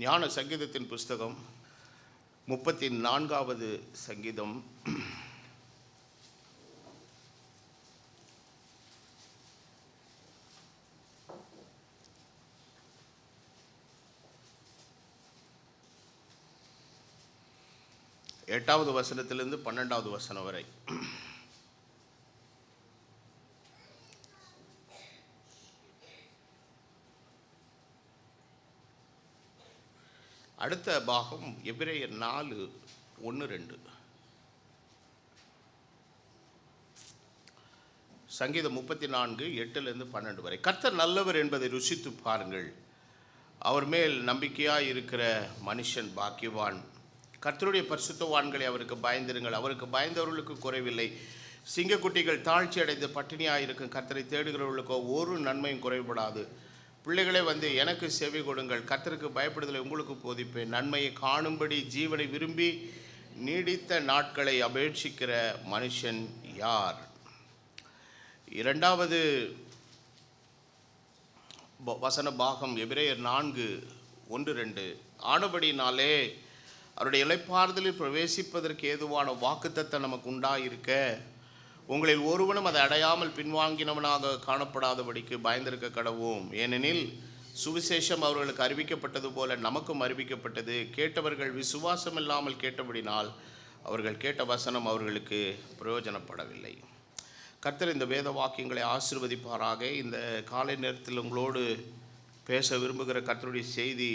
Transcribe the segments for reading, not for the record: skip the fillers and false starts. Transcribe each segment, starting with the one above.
ஞான சங்கீதத்தின் புஸ்தகம் 34வது சங்கீதம். எட்டாவது வசனத்திலிருந்து 12வது வசனம் வரை. அடுத்த பாகம் எபிரேயர் 4:1-2. சங்கீதம் 34:8-12 வரை. கர்த்தர் நல்லவர் என்பதை ருசித்து பாருங்கள், அவர் மேல் நம்பிக்கையாய் இருக்கிற மனுஷன் பாக்கியவான். கர்த்தருடைய பரிசுத்தவான்களை அவருக்கு பயந்திருங்கள், அவருக்கு பயந்தவர்களுக்கு குறைவில்லை. சிங்கக்குட்டிகள் தாழ்ச்சி அடைந்து பட்டினியாக இருக்கும் கர்த்தரை தேடுகிறவர்களுக்கோ ஒரு நன்மையும் குறைபடாது. பிள்ளைகளே, வந்து எனக்கு செவி கொடுங்கள், கர்த்தருக்கு பயப்படுதலை உங்களுக்கு போதிப்பேன். நன்மையை காணும்படி ஜீவனை விரும்பி நீடித்த நாட்களை அபேட்சிக்கிற மனுஷன் யார்? இரண்டாவது வசன பாகம் எபிரேயர் 4:1-2. ஆனபடினாலே அவருடைய இளைப்பாறுதலில் பிரவேசிப்பதற்கு ஏதுவான வாக்குத்தத்தம் நமக்கு உண்டாயிருக்க, உங்களில் ஒருவனும் அதை அடையாமல் பின்வாங்கினவனாக காணப்படாதபடிக்கு பயந்திருக்க கடவோம். ஏனெனில் சுவிசேஷம் அவர்களுக்கு அறிவிக்கப்பட்டது போல நமக்கும் அறிவிக்கப்பட்டது. கேட்டவர்கள் விசுவாசம் இல்லாமல் கேட்டபடினால் அவர்கள் கேட்ட வசனம் அவர்களுக்கு பிரயோஜனப்படவில்லை. கர்த்தர் இந்த வேத வாக்கியங்களை ஆசீர்வதிப்பாராக. இந்த காலை நேரத்தில் உங்களோடு பேச விரும்புகிற கர்த்தருடைய செய்தி,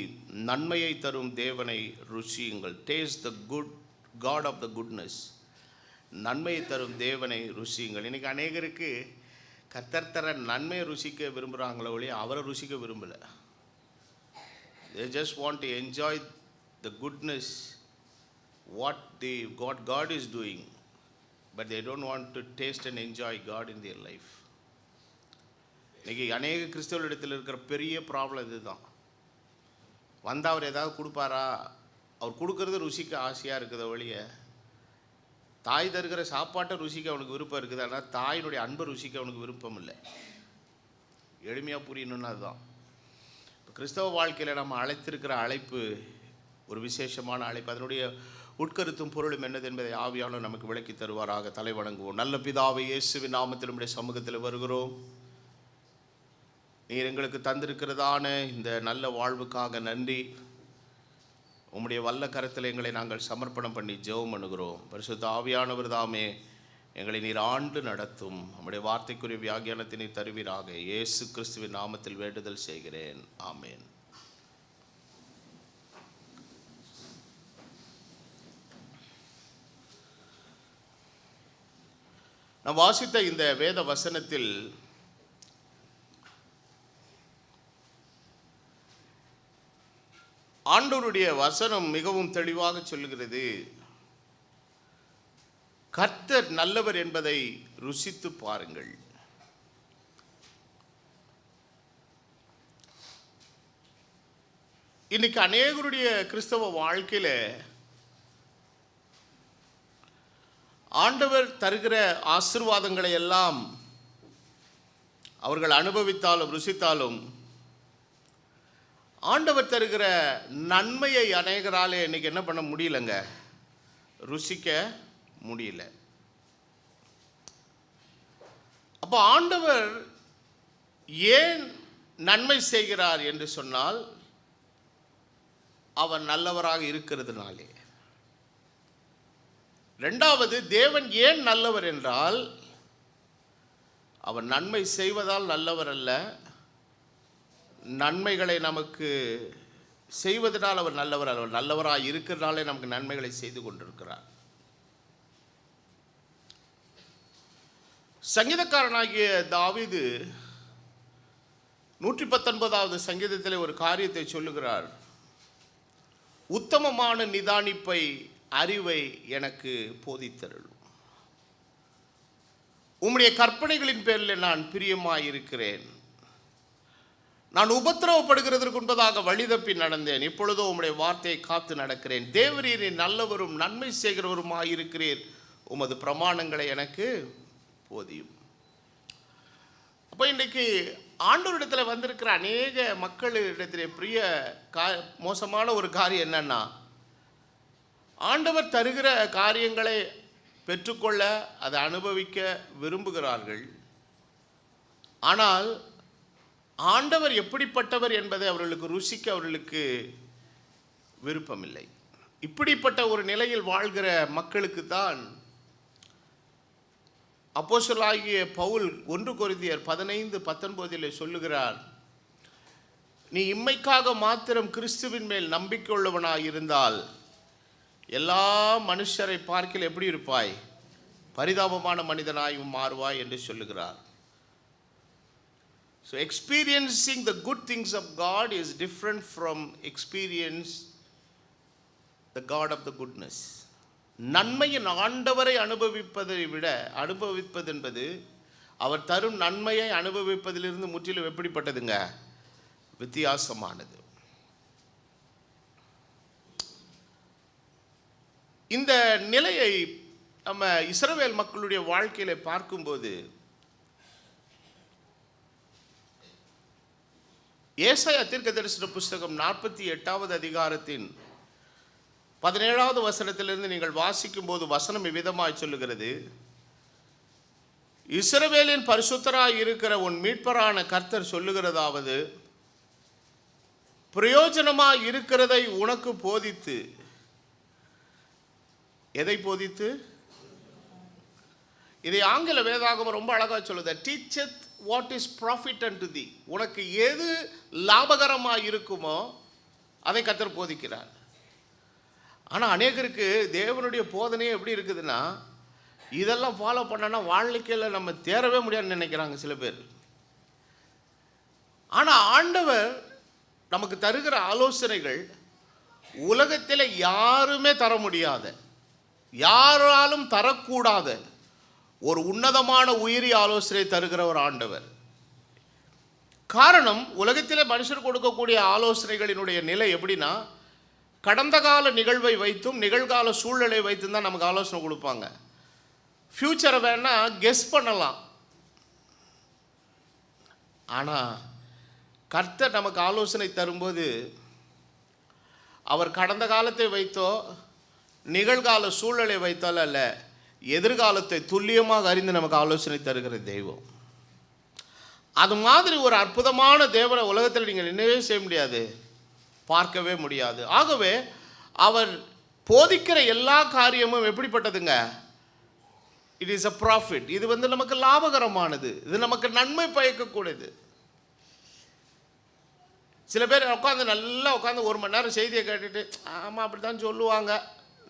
நன்மையை தரும் தேவனை ருசியுங்கள். Taste the good God of the goodness. நன்மையை தரும் தேவனை ருசியுங்கள். இன்றைக்கி அநேகருக்கு கர்த்தர் தர நன்மையை ருசிக்க விரும்புகிறாங்களோ ஒழிய அவரை ருசிக்க விரும்பலை. they just want to enjoy the goodness what God is doing, but they don't want to taste and enjoy God in their life. இன்றைக்கி அநேக கிறிஸ்தவர்களிடத்தில் இருக்கிற பெரிய ப்ராப்ளம் இதுதான். வந்தால் அவர் ஏதாவது கொடுப்பாரா? அவர் கொடுக்கறது ருசிக்க ஆசையாக இருக்குத ஒழிய தாய் தருகிற சாப்பாட்டை ருசிக்க அவனுக்கு விருப்பம் இருக்குது, ஆனால் தாயினுடைய அன்பை ருசிக்க அவனுக்கு விருப்பம் இல்லை. எளிமையாக புரியணும்னு அதுதான். இப்போ கிறிஸ்தவ வாழ்க்கையில் நம்ம அழைத்திருக்கிற அழைப்பு ஒரு விசேஷமான அழைப்பு. அதனுடைய உட்கருத்தும் பொருளும் என்னது என்பதை ஆவியானவர் நமக்கு விளக்கி தருவாராக. தலை வணங்குவோம். நல்ல பிதாவே, இயேசுவின் நாமத்தில் உம்முடைய சமூகத்தில் வருகிறோம். நீர் எங்களுக்கு தந்திருக்கிறதான இந்த நல்ல வாழ்வுக்காக நன்றி. உம்முடைய வல்ல கரத்தில் எங்களை நாங்கள் சமர்ப்பணம் பண்ணி ஜெபம் பண்ணுகிறோம். பரிசுத்த ஆவியானவர் தாமே எங்களை நீர் ஆண்டு நடத்தும். நம்முடைய வார்த்தைக்குரிய வியாக்கியானத்தினை தருவீராக. இயேசு கிறிஸ்துவின் நாமத்தில் வேண்டுதல் செய்கிறேன், ஆமேன். நாம் வாசித்த இந்த வேத வசனத்தில் ஆண்டவருடைய வசனம் மிகவும் தெளிவாக சொல்லுகிறது, கர்த்தர் நல்லவர் என்பதை ருசித்து பாருங்கள். இன்னைக்கு அநேகருடைய கிறிஸ்தவ வாழ்க்கையில் ஆண்டவர் தருகிற ஆசீர்வாதங்களை எல்லாம் அவர்கள் அனுபவித்தாலும் ருசித்தாலும் ஆண்டவர் தருகிற நன்மையை அநேகராலே இன்னைக்கு என்ன பண்ண முடியலங்க, ருசிக்க முடியல. அப்போ ஆண்டவர் ஏன் நன்மை செய்கிறார் என்று சொன்னால், அவர் நல்லவராக இருக்கிறதுனாலே. ரெண்டாவது, தேவன் ஏன் நல்லவர் என்றால், அவர் நன்மை செய்வதால் நல்லவர் அல்ல, நன்மைகளை நமக்கு செய்வதனால் அவர் நல்லவர். அவர் நல்லவராக இருக்கிறனாலே நமக்கு நன்மைகளை செய்து கொண்டிருக்கிறார். சங்கீதக்காரனாகிய தாவீது 119வது சங்கீதத்தில் ஒரு காரியத்தை சொல்லுகிறார். உத்தமமான நிதானிப்பை அறிவை எனக்கு போதித்தருளும், உம்முடைய கற்பனைகளின் பேரில் நான் பிரியமாயிருக்கிறேன். நான் உபத்திரவப்படுகிறதற்கு முன்பதாக வழி தப்பி நடந்தேன், இப்பொழுதோ உம்முடைய வார்த்தையை காத்து நடக்கிறேன். தேவரீர் நல்லவரும் நன்மை செய்கிறவருமாயிருக்கிறீர், உமது பிரமாணங்களை எனக்கு போதியும். அப்போ இன்றைக்கு ஆண்டவரிடத்தில் வந்திருக்கிற அநேக மக்களிடத்தில் மோசமான ஒரு காரியம் என்னன்னா, ஆண்டவர் தருகிற காரியங்களை பெற்றுக்கொள்ள அதை அனுபவிக்க விரும்புகிறார்கள். ஆனால் ஆண்டவர் எப்படிப்பட்டவர் என்பதை அவர்களுக்கு ருசிக்க அவர்களுக்கு விருப்பமில்லை. இப்படிப்பட்ட ஒரு நிலையில் வாழ்கிற மக்களுக்கு தான் அப்போஸ்தலனாகிய பவுல் 1 கொரிந்தியர் 15:19 சொல்லுகிறார், நீ இம்மைக்காக மாத்திரம் கிறிஸ்துவின் மேல் நம்பிக்கை உள்ளவனாய் இருந்தால் எல்லா மனுஷரை பார்க்கில் எப்படி இருப்பாய்? பரிதாபமான மனிதனாயும் மாறுவாய் என்று சொல்லுகிறார். So experiencing the good things of God is different from experience the God of the goodness. நன்மையின் ஆண்டவரை அனுபவிப்பது என்பது அவர் தரும் நன்மையை அனுபவிப்பதிலிருந்து முற்றிலும் எப்படிப்பட்டதுங்க? வித்தியாசமானது. இந்த நிலையை நம்ம இஸ்ரவேல் மக்களுடைய வாழ்க்கையில பார்க்கும்போது ஏசாயா தீர்க்கதரிசன புஸ்தகம் 48வது அதிகாரத்தின் 17வது வசனத்திலிருந்து நீங்கள் வாசிக்கும் போது வசனம் இவ்விதமாய் சொல்லுகிறது, இஸ்ரவேலின் பரிசுத்தராய் இருக்கிற உன் மீட்பரான கர்த்தர் சொல்லுகிறதாவது, பிரயோஜனமாய் இருக்கிறதை உனக்கு போதித்து. எதை போதித்து? இதை ஆங்கில வேதாகமம் ரொம்ப அழகாக சொல்லுது, teacheth what is profit and to thee. உனக்கு எது லாபகரமாக இருக்குமோ அதை கர்த்தர் போதிக்கிறார். ஆனால் அநேகருக்கு தேவனுடைய போதனையே எப்படி இருக்குதுன்னா, இதெல்லாம் ஃபாலோ பண்ணனா வாழ்க்கையில் நம்ம தேரவே முடியாதுன்னு நினைக்கிறாங்க சில பேர். ஆனால் ஆண்டவர் நமக்கு தருகிற ஆலோசனைகள் உலகத்தில் யாருமே தர முடியாத, யாராலும் தரக்கூடாத ஒரு உன்னதமான உயிரி ஆலோசனை தருகிற ஒரு ஆண்டவர். காரணம், உலகத்திலே மனுஷர் கொடுக்கக்கூடிய ஆலோசனைகளினுடைய நிலை எப்படின்னா, கடந்த கால நிகழ்வை வைத்தும் நிகழ்கால சூழ்நிலை வைத்தும் தான் நமக்கு ஆலோசனை கொடுப்பாங்க. ஃப்யூச்சரை வேணா கெஸ் பண்ணலாம். ஆனால் கர்த்தர் நமக்கு ஆலோசனை தரும்போது அவர் கடந்த காலத்தை வைத்தோ நிகழ்கால சூழ்நிலை வைத்தாலும் அல்ல, எதிர்காலத்தை துல்லியமாக அறிந்து நமக்கு ஆலோசனை தருகிற தெய்வம். அது மாதிரி ஒரு அற்புதமான தேவனை உலகத்தில் நீங்கள் என்னவே செய்ய முடியாது, பார்க்கவே முடியாது. ஆகவே அவர் போதிக்கிற எல்லா காரியமும் எப்படிப்பட்டதுங்க? It is a profit. இது நமக்கு லாபகரமானது, இது நமக்கு நன்மை பயக்கக்கூடியது. சில பேர் நல்லா உட்காந்து 1 மணி நேரம் செய்தியை கேட்டுட்டு, ஆமாம் அப்படி தான் சொல்லுவாங்க,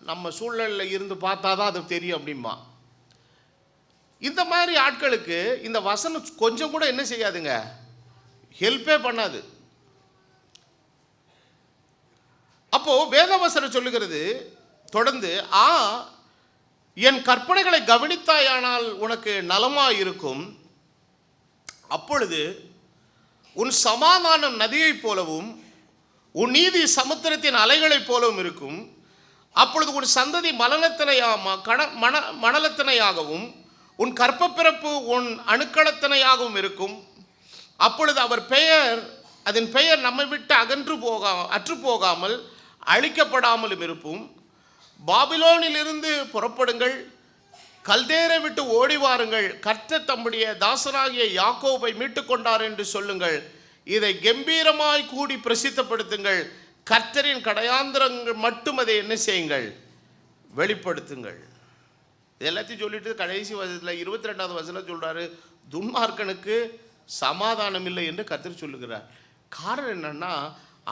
நம்ம சூழ்நிலையில் இருந்து பார்த்தா தான் அது தெரியும் அப்படிமா. இந்த மாதிரி ஆட்களுக்கு இந்த வசனம் கொஞ்சம் கூட என்ன செய்யாதுங்க? ஹெல்ப்பே பண்ணாது. அப்போ வேதவசனம் சொல்லுகிறது தொடர்ந்து, என் கற்பனைகளை கவனித்தாயானால் உனக்கு நலமாயிருக்கும், அப்பொழுது உன் சமாதானம் நதியைப் போலவும் உன் நீதி சமுத்திரத்தின் அலைகளைப் போலவும் இருக்கும். அப்பொழுது உன் சந்ததி மணலத்தினையாகவும் உன் கற்பப்பிறப்பு உன் அணுக்களத்தினையாகவும் இருக்கும். அப்பொழுது அதன் பெயர் நம்மை விட்டு அற்று போகாமல் அழிக்கப்படாமலும் இருப்போம். பாபிலோனிலிருந்து புறப்படுங்கள், கல்தேரை விட்டு ஓடி வாருங்கள், கர்த்தர் தம்முடைய தாசனாகிய யாக்கோபை மீட்டு கொண்டார் என்று சொல்லுங்கள். இதை கம்பீரமாய் கூடி பிரசித்தப்படுத்துங்கள். கர்த்தரின் கடையாந்திரங்கள் மட்டும் அதை என்ன செய்யுங்கள்? வெளிப்படுத்துங்கள். இது எல்லாத்தையும் சொல்லிட்டு கடைசி வசனத்தில் 22வது வசனம் சொல்றாரு, துன்மார்க்கனுக்கு சமாதானம் இல்லை என்று கர்த்தர் சொல்லுகிறார். காரணம் என்னன்னா,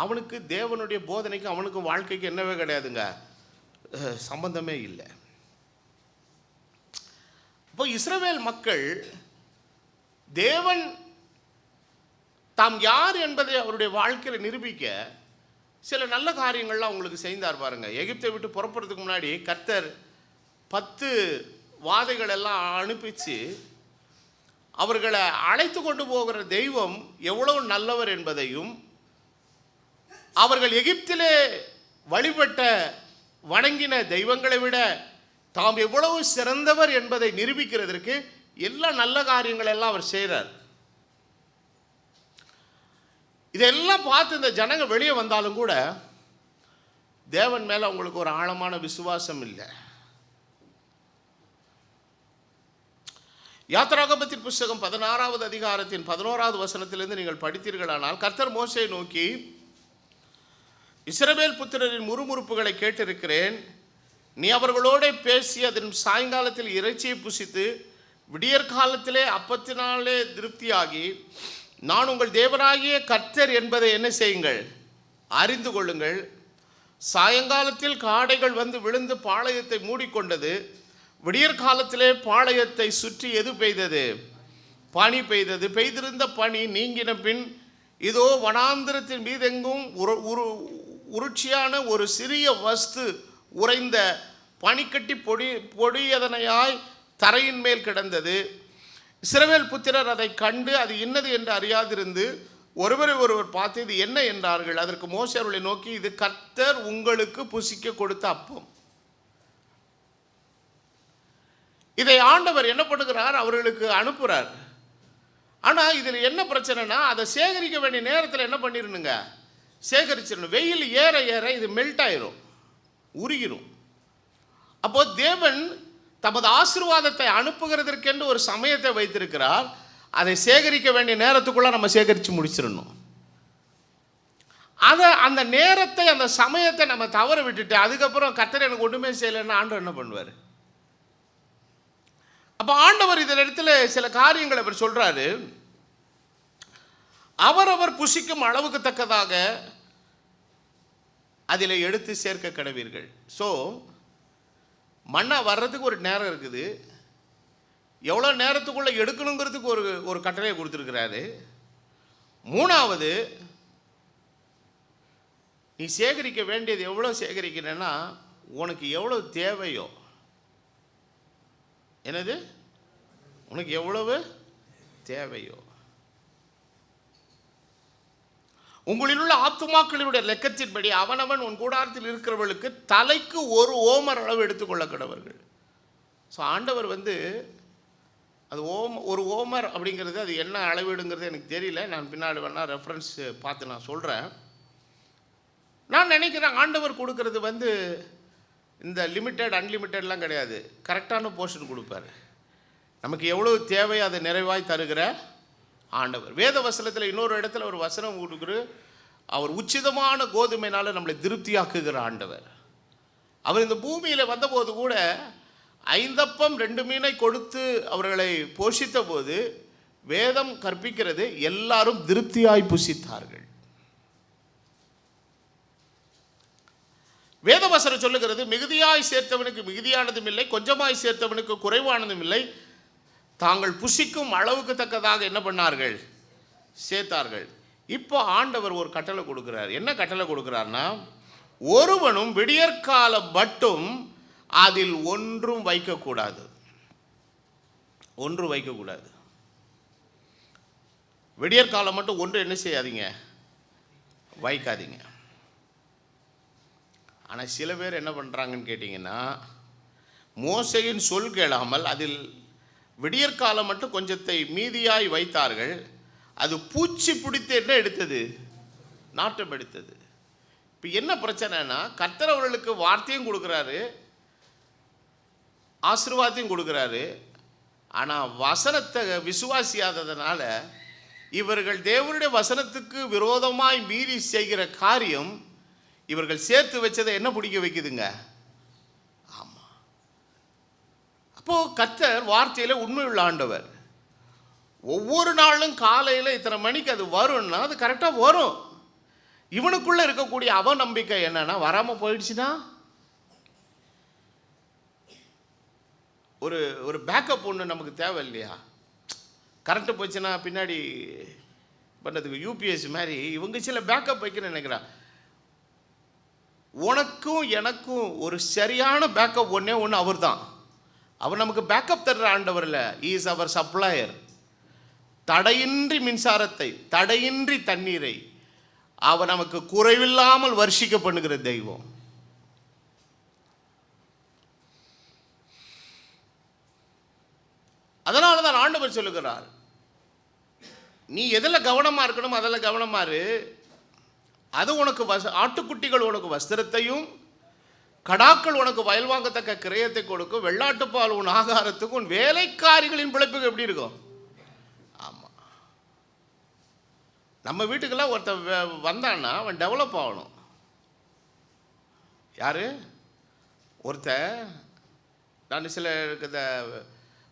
அவனுக்கு தேவனுடைய போதனைக்கு அவனுக்கு வாழ்க்கைக்கு என்னவே கிடையாதுங்க, சம்பந்தமே இல்லை. இப்போ இஸ்ரவேல் மக்கள் தேவன் தாம் யார் என்பதை அவருடைய வாழ்க்கையில் நிரூபிக்க சில நல்ல காரியங்கள்லாம் அவங்களுக்கு செய்தார் பாருங்க. எகிப்தை விட்டு புறப்படுறதுக்கு முன்னாடி கர்த்தர் 10 வாதைகள் எல்லாம் அனுப்பிச்சு அவர்களை அழைத்து கொண்டு போகிற தெய்வம் எவ்வளவு நல்லவர் என்பதையும், அவர்கள் எகிப்திலே வழிபட்ட வணங்கின தெய்வங்களை விட தாம் எவ்வளவு சிறந்தவர் என்பதை நிரூபிக்கிறதற்கு எல்லா நல்ல காரியங்கள் எல்லாம் அவர் செய்கிறார். இதெல்லாம் பார்த்து இந்த ஜனங்க வெளியே வந்தாலும் கூட தேவன் மேலே அவங்களுக்கு ஒரு ஆழமான விசுவாசம் இல்லை. யாத்திராகமத்தின் புஸ்தகம் 16வது அதிகாரத்தின் 11வது வசனத்திலிருந்து நீங்கள் படித்தீர்களானால், கர்த்தர் மோசேயை நோக்கி, இஸ்ரவேல் புத்திரரின் முறுமுறுப்புகளை கேட்டிருக்கிறேன். நீ அவர்களோட பேசி அதன் சாயங்காலத்தில் இறைச்சியை புசித்து விடியற்காலத்திலே அப்பத்தினாலே திருப்தியாகி நான் உங்கள் தேவனாகிய கர்த்தர் என்பதை என்ன செய்யுங்கள், அறிந்து கொள்ளுங்கள். சாயங்காலத்தில் காடைகள் வந்து விழுந்து பாளையத்தை மூடிக்கொண்டது. விடியற்காலத்திலே பாளையத்தை சுற்றி எது பெய்தது? பனி பெய்தது. பெய்திருந்த பனி நீங்கின பின் இதோ வனாந்திரத்தின் மீதெங்கும் உருட்சியான ஒரு சிறிய வஸ்து உறைந்த பனிக்கட்டி பொடியதனையாய் தரையின் மேல் கிடந்தது. இஸ்ரவேல் புத்திரர் அதை கண்டு அது இன்னது என்று அறியாதிருந்து ஒருவரை ஒருவர் பார்த்து இது என்ன என்றார்கள். அதற்கு மோசே அவர்களை நோக்கி, இது கர்த்தர் உங்களுக்கு புசிக்க கொடுத்த அப்பம். இதை ஆண்டவர் என்ன பண்ணுகிறார், அவர்களுக்கு அனுப்புகிறார். ஆனால் இதில் என்ன பிரச்சனைனா, அதை சேகரிக்க வேண்டிய நேரத்தில் என்ன பண்ணிடணுங்க, சேகரிச்சிடணும். வெயில் ஏற ஏற இது மெல்ட் ஆயிரும், உருகிரும். அப்போ தேவன் தமது ஆசீர்வாதத்தை அனுப்புகிறதற்கென்று ஒரு சமயத்தை வைத்திருக்கிறார். அதை சேகரிக்க வேண்டிய நேரத்துக்குள்ள நம்ம சேகரித்து முடிச்சிடணும். அதை அந்த நேரத்தை அந்த சமயத்தை நம்ம தவற விட்டுட்டு அதுக்கப்புறம் கர்த்தர் எனக்கு ஒன்றுமே செய்யலைன்னு ஆண்டவர் என்ன பண்ணுவார்? அப்போ ஆண்டவர் இந்த இடத்துல சில காரியங்களை அவர் சொல்றாரு. அவரவர் புசிக்கும் அளவுக்கு தக்கதாக அதில் எடுத்து சேர்க்க கடவீர்கள். ஸோ மண்ணா வர்றதுக்கு ஒரு நேரம் இருக்குது. எவ்வளோ நேரத்துக்குள்ளே எடுக்கணுங்கிறதுக்கு ஒரு கட்டளையை கொடுத்துருக்கிறாரு. மூணாவது, நீ சேகரிக்க வேண்டியது எவ்வளோ சேகரிக்கிறேன்னா உனக்கு எவ்வளோ தேவையோ. என்னது? உனக்கு எவ்வளவு தேவையோ. உங்களில் உள்ள ஆத்துமாக்களினுடைய லெக்கத்தின்படி அவனவன் உன் கூடாரத்தில் இருக்கிறவர்களுக்கு தலைக்கு ஒரு ஓமர் அளவு எடுத்துக்கொள்ள கடவர்கள். ஸோ ஆண்டவர் அது ஒரு ஓமர் அப்படிங்கிறது அது என்ன அளவீடுங்கிறது எனக்கு தெரியல. நான் பின்னாடி வேணால் ரெஃபரன்ஸ் பார்த்து நான் சொல்கிறேன். நான் நினைக்கிறேன் ஆண்டவர் கொடுக்கறது இந்த லிமிட்டட் அன்லிமிட்டட்லாம் கிடையாது. கரெக்டான போர்ஷன் கொடுப்பார். நமக்கு எவ்வளோ தேவையோ அதை நிறைவாய் தருகிற ஆண்டவர். வேத வசனத்தில் இன்னொரு இடத்துல ஒரு வசனம் கொடுக்குற, அவர் உச்சிதமான கோதுமையினால் நம்மளை திருப்தியாக்குகிற ஆண்டவர். அவர் இந்த பூமியில் வந்தபோது கூட 5 அப்பம் 2 மீனை கொடுத்து அவர்களை போஷித்த போது வேதம் கற்பிக்கிறது, எல்லாரும் திருப்தியாய் புசித்தார்கள். வேதவசனம் சொல்லுகிறது, மிகுதியாய் சேர்த்தவனுக்கு மிகுதியானதும் இல்லை, கொஞ்சமாய் சேர்த்தவனுக்கு குறைவானதும் இல்லை. தாங்கள் புசிக்கும் அளவுக்கு தக்கதாக என்ன பண்ணார்கள்? சேர்த்தார்கள். இப்போ ஆண்டவர் ஒரு கட்டளை கொடுக்கிறார். என்ன கட்டளை கொடுக்கிறார்னா, ஒருவனும் விடியற்கால மட்டும் அதில் ஒன்றும் வைக்கக்கூடாது. ஒன்றும் வைக்கக்கூடாது. விடியற்காலம் மட்டும் ஒன்று என்ன செய்யாதீங்க, வைக்காதீங்க. ஆனால் சில பேர் என்ன பண்ணுறாங்கன்னு கேட்டிங்கன்னா, மோசையின் சொல் கேளாமல் அதில் விடியற்காலம் மட்டும் கொஞ்சத்தை மீதியாய் வைத்தார்கள். அது பூச்சி பிடித்து என்ன எடுத்தது? நாட்டம் எடுத்தது. இப்போ என்ன பிரச்சனைனா, கர்த்தர் அவர்களுக்கு வார்த்தையும் கொடுக்குறாரு, ஆசீர்வாதத்தையும் கொடுக்குறாரு. ஆனால் வசனத்தை விசுவாசியாததுனால இவர்கள் தேவனுடைய வசனத்துக்கு விரோதமாய் மீறி செய்கிற காரியம் இவர்கள் சேர்த்து வச்சதை என்ன பிடிக்க வைக்குதுங்க? ஆமாம். அப்போது கர்த்தர் வார்த்தையில் உண்மையுள்ள ஆண்டவர். ஒவ்வொரு நாளும் காலையில் இத்தனை மணிக்கு அது வரும்னா அது கரெக்டாக வரும். இவனுக்குள்ளே இருக்கக்கூடிய அவநம்பிக்கை என்னன்னா, வராமல் போயிடுச்சுன்னா ஒரு பேக்கப் ஒன்று நமக்கு தேவை இல்லையா? கரண்ட்டு போச்சுன்னா பின்னாடி பண்ணுறதுக்கு யூபிஎஸ் மாதிரி இவங்க சில பேக்கப் வைக்கணும்னு நினைக்கிறான். உனக்கும் எனக்கும் ஒரு சரியான பேக்கப் ஒன்றே ஒன்று அவர் தான். அவர் நமக்கு பேக்கப் தர்ற ஆண்டவர் இல்லை, இஸ் அவர் சப்ளையர். தடையின்றி மின்சாரத்தை, தடையின்றி தண்ணீரை அவர் நமக்கு குறைவில்லாமல் வர்ஷிக்க பண்ணுகிற தெய்வம். அதனால தான் ஆண்டவர் சொல்லுகிறார், நீ எதில் கவனமாக இருக்கணும் அதில் கவனமாக இரு. அது உனக்கு ஆட்டுக்குட்டிகள் உனக்கு வஸ்திரத்தையும், கடாக்கள் உனக்கு வயல் வாங்கத்தக்க கிரயத்தை கொடுக்கும், வெள்ளாட்டுப்பால் உன் ஆகாரத்துக்கும், உன் வேலைக்காரிகளின் பிழைப்புக்கு எப்படி இருக்கும்? ஆமாம், நம்ம வீட்டுக்கெல்லாம் ஒருத்தன் வந்தான்னா அவன் டெவலப் ஆகணும். யார்? நான் சில இந்த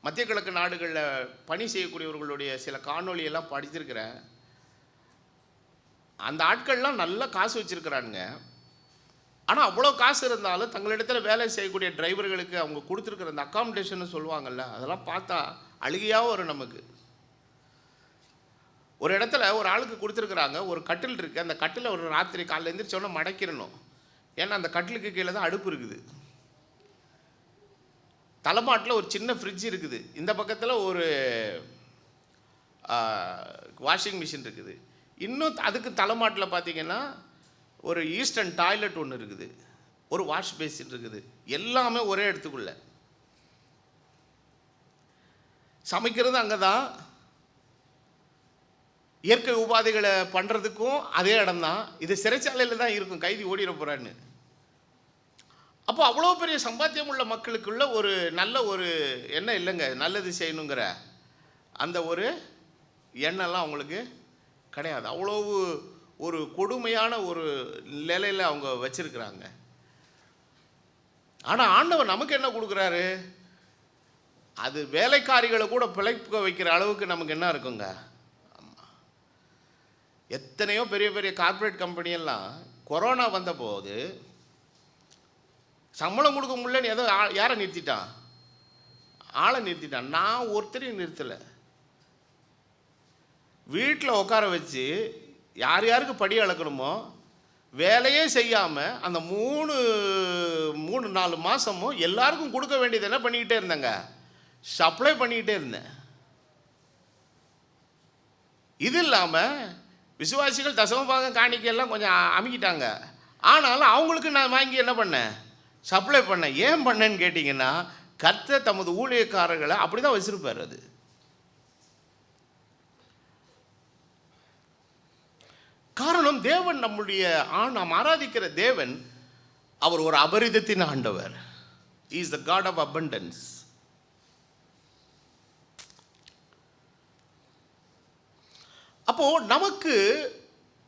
மத்திய கிழக்கு நாடுகளில் பணி செய்யக்கூடியவர்களுடைய சில காணொலியெல்லாம் படிச்சிருக்கிறேன். அந்த ஆட்கள்லாம் நல்ல காசு வச்சுருக்கிறானுங்க. ஆனால் அவ்வளோ காசு இருந்தாலும் தங்களிடத்தில் வேலை செய்யக்கூடிய டிரைவர்களுக்கு அவங்க கொடுத்துருக்குற அந்த அக்காமடேஷன் சொல்லுவாங்கள்ல, அதெல்லாம் பார்த்தா அழுகையாக வரும் நமக்கு. ஒரு இடத்துல ஒரு ஆளுக்கு கொடுத்துருக்குறாங்க, ஒரு கட்டில் இருக்குது. அந்த கட்டில் ஒரு ராத்திரி காலையில் எழுந்திரிச்சோன்னா மடக்கிடணும். ஏன்னா அந்த கட்டிலுக்கு கீழே தான் அடுப்பு இருக்குது. தலைமாட்டில் ஒரு சின்ன ஃப்ரிட்ஜ் இருக்குது. இந்த பக்கத்தில் ஒரு வாஷிங் மிஷின் இருக்குது. இன்னும் அதுக்கு தலைமாட்டில் பார்த்தீங்கன்னா ஒரு ஈஸ்டர்ன் டாய்லெட் ஒன்று இருக்குது, ஒரு வாஷ் பேசின் இருக்குது. எல்லாமே ஒரே இடத்துக்குள்ள. சமைக்கிறது அங்கே தான், இயற்கை உபாதைகளை பண்ணுறதுக்கும் அதே இடம்தான். இது சிறைச்சாலையில் தான் இருக்கும், கைதி ஓடிட போகிறான்னு. அப்போ அவ்வளோ பெரிய சம்பாத்தியம் உள்ள மக்களுக்குள்ள ஒரு நல்ல ஒரு எண்ணம் இல்லைங்க, நல்லது செய்யணுங்கிற அந்த ஒரு எண்ணம்லாம் அவங்களுக்கு கிடையாது. அவ்வளோ ஒரு கொடுமையான ஒரு நிலையில் அவங்க வச்சிருக்கிறாங்க. ஆனால் ஆண்டவர் நமக்கு என்ன கொடுக்குறாரு? அது வேலைக்காரிகளை கூட பிழைக்க வைக்கிற அளவுக்கு நமக்கு என்ன இருக்குங்க? ஆமாம், எத்தனையோ பெரிய பெரிய கார்ப்பரேட் கம்பெனியெல்லாம் கொரோனா வந்தபோது சம்பளம் கொடுக்க முடியலன்னு ஏதோ யாரை நிறுத்திட்டான்? ஆளை நிறுத்திட்டான். நான் ஒருத்தரையும் நிறுத்தலை. வீட்டில் உட்கார வச்சு யார் யாருக்கு படி அளக்கணுமோ வேலையே செய்யாமல் அந்த 3-4 மாதமும் எல்லாருக்கும் கொடுக்க வேண்டியது என்ன பண்ணிக்கிட்டே இருந்தேங்க? சப்ளை பண்ணிக்கிட்டே இருந்தேன். இது இல்லாமல் விசுவாசிகள் தசமபாகம் காணிக்கையெல்லாம் கொஞ்சம் அமுக்கிட்டாங்க. ஆனாலும் அவங்களுக்கு நான் வாங்கி என்ன பண்ணேன்? சப்ளை பண்ணேன். ஏன் பண்ணேன்னு கேட்டிங்கன்னா, கர்த்தர் தமது ஊழியக்காரர்களை அப்படி தான் வச்சிருப்பார். அது காரணம், தேவன் நம்முடைய நாம் ஆராதிக்கிற தேவன் அவர் ஒரு அபரிதத்தின் ஆண்டவர். He is the God of abundance. அப்போ நமக்கு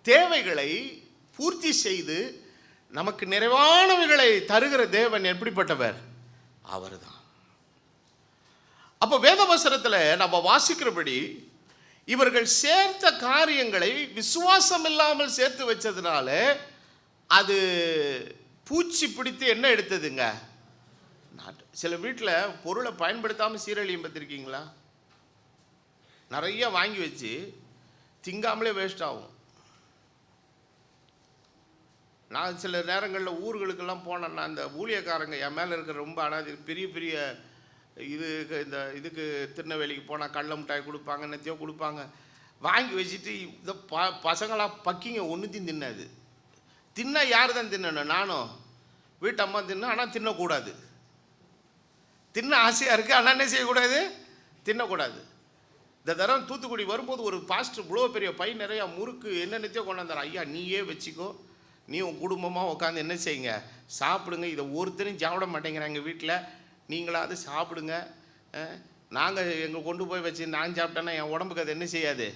தேவைகளை பூர்த்தி செய்து நமக்கு நிறைவானவைகளை தருகிற தேவன் எப்படிப்பட்டவர்? அவர் தான். அப்போ வேதவசனத்தில் நம்ம வாசிக்கிறபடி இவர்கள் சேர்த்த காரியங்களை விசுவாசம் இல்லாமல் சேர்த்து வச்சதுனால அது பூச்சி பிடித்து என்ன எடுத்ததுங்க? சில வீட்டில் பொருளை பயன்படுத்தாமல் சீரழியும் பார்த்துருக்கீங்களா? நிறைய வாங்கி வச்சு திங்காமலே வேஸ்ட் ஆகும். நான் சில நேரங்களில் ஊர்களுக்கெல்லாம் போனேன்னா அந்த ஊழியக்காரங்க என் மேலே இருக்கிற ரொம்ப அனாதி பெரிய பெரிய இதுக்கு திருநெல்வேலிக்கு போனால் கடல மிட்டாய் கொடுப்பாங்க, நெத்தியோ கொடுப்பாங்க. வாங்கி வச்சுட்டு இந்த பசங்களாம் பக்கிங்க ஒன்றுத்தையும் தின்னாது. தின்னா யார் தான் தின்னணும்? நானும் வீட்டம்மா தின்ன. ஆனால் தின்னக்கூடாது. தின்ன ஆசையாக இருக்குது, ஆனால் என்ன செய்யக்கூடாது? தின்னக்கூடாது. இந்த தரம் தூத்துக்குடி வரும்போது ஒரு பாஸ்டர் இவ்வளோ பெரிய பை நிறையா முறுக்கு என்னென்னத்தையோ கொண்டாந்தார். ஐயா நீயே வச்சுக்கோ, நீ உன் குடும்பமாக உட்காந்து என்ன செய்யுங்க, சாப்பிடுங்க. இதை ஒருத்தரையும் சாப்பிட மாட்டேங்கிறாங்க வீட்டில், நீங்களாவது சாப்பிடுங்க. நாங்கள் எங்கள் கொண்டு போய் வச்சு நான் சாப்பிட்டேன்னா என் உடம்புக்கு அது என்ன செய்யாது,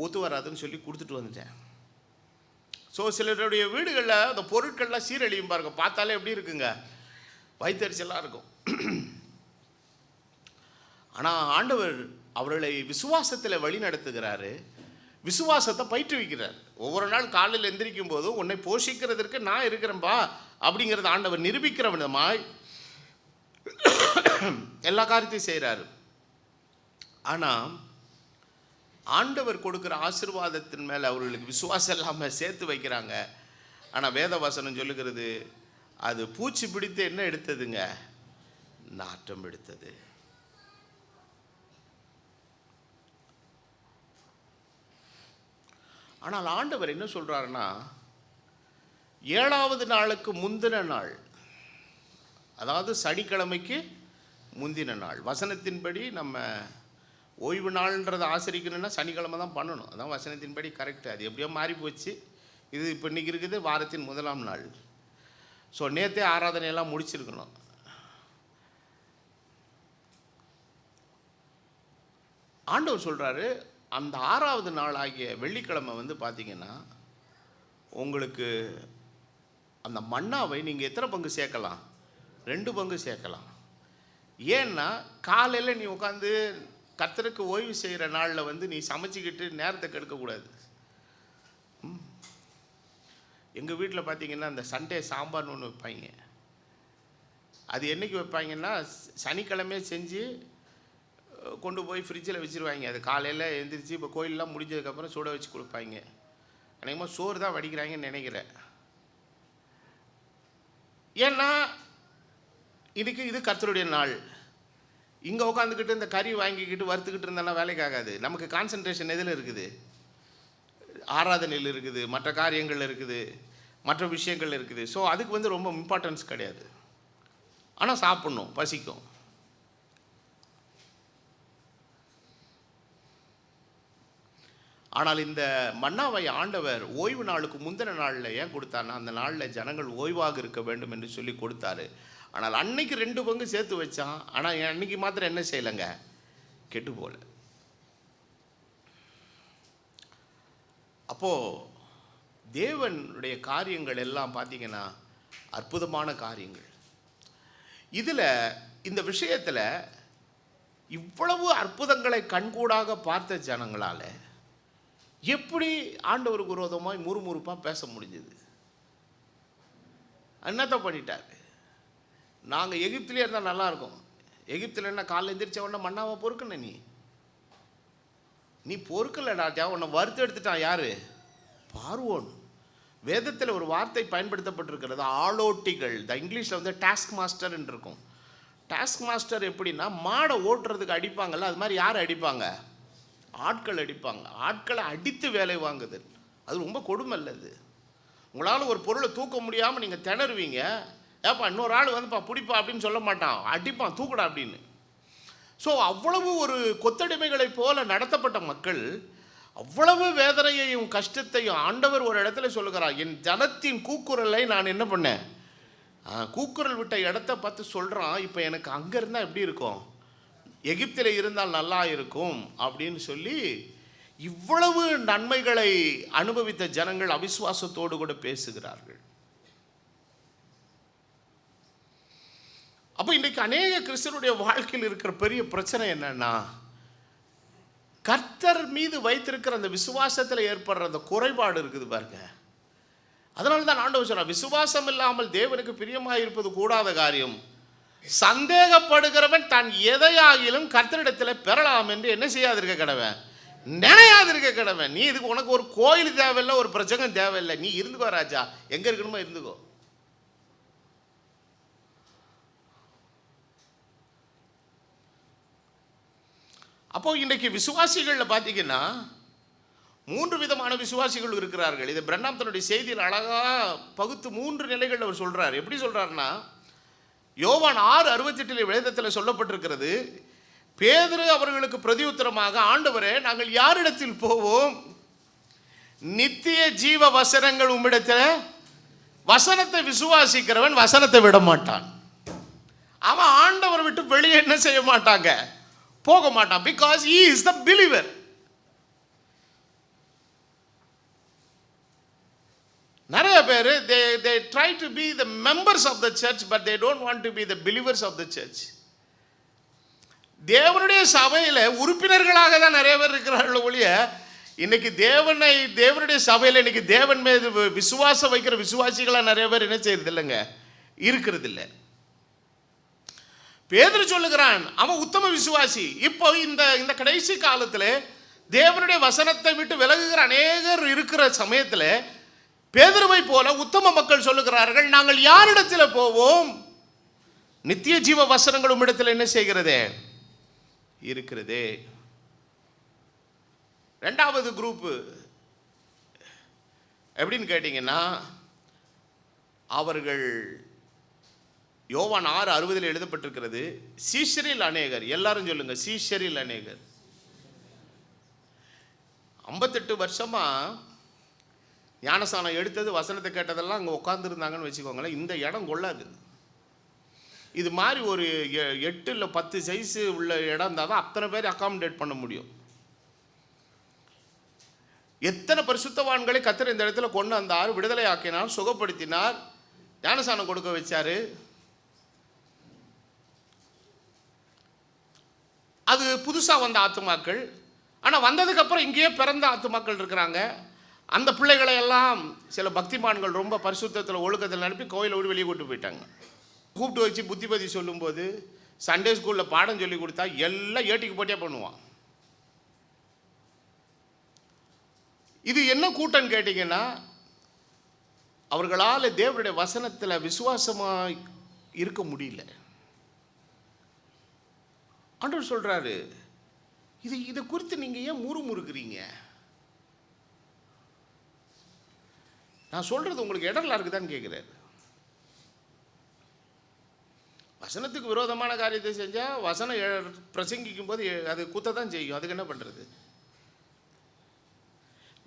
ஒத்து வராதுன்னு சொல்லி கொடுத்துட்டு வந்துட்டேன். ஸோ சிலருடைய வீடுகளில் அந்த பொருட்கள்லாம் சீரழியும் பாருங்க. பார்த்தாலே எப்படி இருக்குங்க, வயிற்றறிச்சலாக இருக்கும். ஆனால் ஆண்டவர் அவர்களை விசுவாசத்தில் வழி நடத்துகிறாரு, விசுவாசத்தை பயிற்றுவிக்கிறார். ஒவ்வொரு நாள் காலையில் எந்திரிக்கும் போதும் உன்னை போஷிக்கிறதற்கு நான் இருக்கிறேன்பா அப்படிங்கிறத ஆண்டவர் நிரூபிக்கிற விதமாய் எல்லா காரியத்தையும் செய்கிறாரு. ஆனால் ஆண்டவர் கொடுக்குற ஆசீர்வாதத்தின் மேலே அவர்களுக்கு விசுவாசம் இல்லாமல் சேர்த்து வைக்கிறாங்க. ஆனால் வேதவசனம் சொல்லுகிறது அது பூச்சி பிடித்து என்ன எடுத்ததுங்க, நாற்றம் எடுத்தது. ஆனால் ஆண்டவர் என்ன சொல்கிறாருன்னா, 7வது நாளுக்கு முந்தின நாள், அதாவது சனிக்கிழமைக்கு முந்தின நாள், வசனத்தின்படி நம்ம ஓய்வு நாள்ன்றதை ஆசரிக்கணும்னா சனிக்கிழமை தான் பண்ணணும். அதான் வசனத்தின்படி கரெக்டு. அது எப்படியோ மாறி போச்சு. இது இப்போ இன்றைக்கி இருக்குது வாரத்தின் முதலாம் நாள். ஸோ நேற்றே ஆராதனையெல்லாம் முடிச்சிருக்கணும். ஆண்டவர் சொல்கிறாரு, அந்த 6வது நாள் ஆகிய வெள்ளிக்கிழமை பார்த்திங்கன்னா உங்களுக்கு அந்த மன்னாவை நீங்கள் எத்தனை பங்கு சேர்க்கலாம்? 2 பங்கு சேர்க்கலாம். ஏன்னா காலையில் நீ உட்காந்து கர்த்தருக்கு ஓய்வு செய்கிற நாளில் நீ சமைச்சிக்கிட்டு நேரத்தை கெடுக்கக்கூடாது. எங்கள் வீட்டில் பார்த்திங்கன்னா அந்த சண்டே சாம்பார்னு ஒன்று வைப்பாங்க. அது என்றைக்கு வைப்பாங்கன்னா சனிக்கிழமையே செஞ்சு கொண்டு போய் ஃப்ரிட்ஜில் வச்சுருவாங்க. அது காலையில் எழுந்திரிச்சு இப்போ கோயிலெலாம் முடிஞ்சதுக்கப்புறம் சூட வச்சு கொடுப்பாங்க. அநேகமாக சோறு தான் வடிக்கிறாங்கன்னு நினைக்கிறேன். ஏன்னா இதுக்கு இது கர்த்தருடைய நாள். இங்கே உட்காந்துக்கிட்டு இந்த கறி வாங்கிக்கிட்டு வறுத்துக்கிட்டு இருந்தாலும் வேலைக்கு ஆகாது. நமக்கு கான்சன்ட்ரேஷன் எதில் இருக்குது? ஆராதனையில் இருக்குது, மற்ற காரியங்கள் இருக்குது, மற்ற விஷயங்கள் இருக்குது. ஸோ அதுக்கு ரொம்ப இம்பார்ட்டன்ஸ் கிடையாது. ஆனால் சாப்பிட்ணும், பசிக்கும். ஆனால் இந்த மன்னாவை ஆண்டவர் ஓய்வு நாளுக்கு முந்தின நாளில் ஏன் கொடுத்தாருன்னா, அந்த நாளில் ஜனங்கள் ஓய்வாக இருக்க வேண்டும் என்று சொல்லி கொடுத்தாரு. ஆனால் அன்னைக்கு 2 பங்கு சேர்த்து வச்சான். ஆனால் அன்னைக்கு மாத்திரம் என்ன செய்யலைங்க? கெட்டு போல. அப்போது தேவனுடைய காரியங்கள் எல்லாம் பார்த்திங்கன்னா அற்புதமான காரியங்கள். இதில் இந்த விஷயத்தில் இவ்வளவு அற்புதங்களை கண்கூடாக பார்த்த ஜனங்களால் எப்படி ஆண்டவருக்கு விரோதமாய் முறுமுறுப்பாக பேச முடிஞ்சது? என்னத்தை பண்ணிட்டார்? நாங்கள் எகிப்திலே இருந்தால் நல்லாயிருக்கும். எகிப்தில் என்ன காலையில் எந்திரிச்ச உடனே மன்னாவை பொறுக்கணும்? நீ பொறுக்கலடாச்சா, உன்னை வறுத்து எடுத்துட்டான். யார்? பார்வோன். வேதத்தில் ஒரு வார்த்தை பயன்படுத்தப்பட்டிருக்கிறது, ஆளோட்டிகள். இங்கிலீஷில் டாஸ்க் மாஸ்டர் என்று இருக்கும். டாஸ்க் மாஸ்டர் எப்படின்னா, மாடை ஓட்டுறதுக்கு அடிப்பாங்கள்ல, அது மாதிரி யார் அடிப்பாங்க? ஆட்கள் அடிப்பாங்க. ஆட்களை அடித்து வேலை வாங்குது. அது ரொம்ப கொடுமை இல்லை? அது உங்களால் ஒரு பொருளை தூக்க முடியாமல் நீங்கள் திணறுவீங்க. ஏப்பா இன்னொரு ஆள் பிடிப்பா அப்படின்னு சொல்ல மாட்டான், அடிப்பான், தூக்கடா அப்படின்னு. ஸோ அவ்வளவு ஒரு கொத்தடிமைகளைப் போல நடத்தப்பட்ட மக்கள், அவ்வளவு வேதனையையும் கஷ்டத்தையும் ஆண்டவர் ஒரு இடத்துல சொல்லுகிறார். என் ஜனத்தின் கூக்குரலை நான் என்ன பண்ணேன்? கூக்குரல் விட்ட இடத்த பார்த்து சொல்கிறான். இப்போ எனக்கு அங்கே இருந்தால் எப்படி இருக்கும்? எகிப்தில் இருந்தால் நல்லா இருக்கும் அப்படின்னு சொல்லி இவ்வளவு நன்மைகளை அனுபவித்த ஜனங்கள் அவிசுவாசத்தோடு கூட பேசுகிறார்கள். அப்போ இன்றைக்கு அநேக கிறிஸ்தவருடைய வாழ்க்கையில் இருக்கிற பெரிய பிரச்சனை என்னன்னா, கர்த்தர் மீது வைத்திருக்கிற அந்த விசுவாசத்தில் ஏற்படுற அந்த குறைபாடு இருக்குது பாருங்க. அதனால தான் ஆண்டவர் சொல்றார், விசுவாசம் இல்லாமல் தேவனுக்கு பிரியமாக இருப்பது கூடாத காரியம். சந்தேகப்படுகிறவன் தான் எதையாகிலும் கர்த்தரிடத்தில் பெறலாம் என்று என்ன செய்யாதிருக்க கடவன்? நினையாதிருக்க கடவன். நீ இதுக்கு உனக்கு ஒரு கோயில் தேவையில்லை, ஒரு பிரசங்கம் தேவையில்லை. நீ இருந்துக்கோ ராஜா, எங்கே இருக்கணுமோ இருந்துக்கோ. அப்போ இன்றைக்கு விசுவாசிகளில் பார்த்தீங்கன்னா 3 விதமான விசுவாசிகள் இருக்கிறார்கள். இதை பிரண்ணாம் தன்னுடைய செய்தியில் அழகாக பகுத்து 3 நிலைகளில் அவர் சொல்கிறார். எப்படி சொல்கிறாருன்னா, யோவான் 6:68 வேதத்தில் சொல்லப்பட்டிருக்கிறது, பேதுரு அவர்களுக்கு பிரதியுத்தரமாக, ஆண்டவரே நாங்கள் யாரிடத்தில் போவோம்? நித்திய ஜீவ வசனங்கள் உம்மிடத்தில். வசனத்தை விசுவாசிக்கிறவன் வசனத்தை விட மாட்டான். அவன் ஆண்டவரை விட்டு வெளியே என்ன செய்ய மாட்டாங்க? போக மாட்டான். Because he is the believer. நிறைய பேர் they try to be the members of the church but they don't want to be the believers of the church. தேவனுடைய சபையில் உறுப்பினர்களாக தான் நிறைய பேர் இருக்கிறார்கள் ஒழிய, இன்னைக்கு தேவனுடைய சபையில் இன்னைக்கு தேவன் மீது விசுவாசம் வைக்கிற விசுவாசிகளாக நிறைய பேர் என்ன செய்யறது இல்லைங்க, இருக்கிறது இல்லை. பேதுரு சொல்லுகிறான், அவன் உத்தம விசுவாசி. இப்போ இந்த கடைசி காலத்தில் தேவனுடைய வசனத்தை விட்டு விலகுகிற அநேகர் இருக்கிற சமயத்தில் பேதுருவை போல உத்தம மக்கள் சொல்லுகிறார்கள், நாங்கள் யாரிடத்தில் போவோம்? நித்திய ஜீவ வசனங்கள் உம்மிடத்தில் என்ன செய்கிறதே இருக்கிறதே. 2வது குரூப்பு எப்படின்னு கேட்டீங்கன்னா, அவர்கள் யோவான் 6:60 எழுதப்பட்டிருக்கிறது, சீஷரில் அநேகர். எல்லாரும் சொல்லுங்க, சீஷரில் அநேகர். 58 வருஷமாக ஞானஸ்நானம் எடுத்தது, வசனத்தை கேட்டதெல்லாம் அங்கே உட்காந்துருந்தாங்கன்னு வச்சுக்கோங்களேன். இந்த இடம் கொள்ளாது. இது மாதிரி ஒரு 8 இல்லை 10 சைஸு உள்ள இடம் இருந்தால் தான் அத்தனை பேர் அகாமடேட் பண்ண முடியும். எத்தனை பரிசுத்தவான்களை கர்த்தர் இந்த இடத்துல கொண்டு வந்தார், விடுதலை ஆக்கினார், சுகப்படுத்தினார், ஞானஸ்நானம் கொடுக்க வச்சார். அது புதுசாக வந்த ஆத்துமாக்கள். ஆனால் வந்ததுக்கப்புறம் இங்கேயே பிறந்த ஆத்துமாக்கள் இருக்கிறாங்க. அந்த பிள்ளைகளை எல்லாம் சில பக்திமான்கள் ரொம்ப பரிசுத்தத்தில் ஒழுக்கத்தில் அனுப்பி கோயிலை விட்டு வெளியே கூட்டு போயிட்டாங்க. கூப்பிட்டு வச்சு புத்திபதி சொல்லும்போது, சண்டே ஸ்கூலில் பாடம் சொல்லி கொடுத்தா எல்லாம் ஏட்டிக்கு போட்டியாக பண்ணுவான். இது என்ன கூட்டம்னு கேட்டிங்கன்னா, அவர்களால் தேவனுடைய வசனத்தில் விசுவாசமாக இருக்க முடியல. ஆண்டவர் சொல்கிறாரு, இதை குறித்து நீங்கள் ஏன் முறுமுறுக்கிறீங்க? நான் சொல்கிறது உங்களுக்கு இடர்லாம் இருக்குதான்னு கேட்குறாரு. வசனத்துக்கு விரோதமான காரியத்தை செஞ்சால் வசனம் பிரசங்கிக்கும் போது அது குத்த தான் செய்யும். அதுக்கு என்ன பண்ணுறது?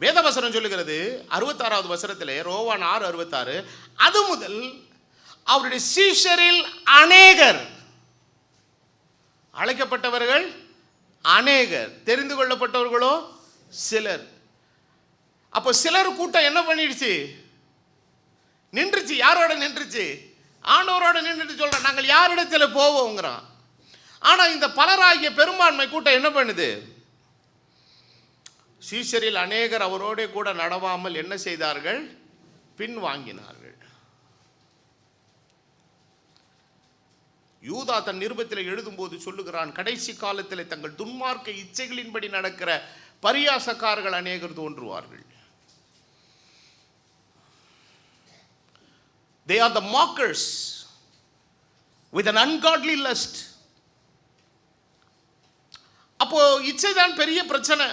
வேத வசனம் சொல்லுகிறது 66வது வசனத்தில், ரோவான் 6:66, அது முதல் அவருடைய சீஷரில் அநேகர், அழைக்கப்பட்டவர்கள் அநேகர், தெரிந்து கொள்ளப்பட்டவர்களோ சிலர். அப்போ சிலர் கூட்டம் என்ன பண்ணிடுச்சு? நின்றுச்சு. யாரோட நின்றுச்சு? ஆண்டவரோட நின்றுட்டு சொல்கிறான், நாங்கள் யாரிடத்தில் போவோங்கிறான். ஆனால் இந்த பலராகிய பெரும்பான்மை கூட்டம் என்ன பண்ணுது? சீஷரில் அநேகர் அவரோட கூட நடவாமல் என்ன செய்தார்கள்? பின் வாங்கினார்கள். யூதா தன் நிருபத்தில் எழுதும்போது சொல்லுகிறான், கடைசி காலத்தில் தங்கள் துன்மார்க்க இச்சைகளின்படி நடக்கிற பரியாசக்காரர்கள் அநேகர் தோன்றுவார்கள். They are the mockers with an ungodly lust. அப்போ இச்சை தான் பெரிய பிரச்சனை.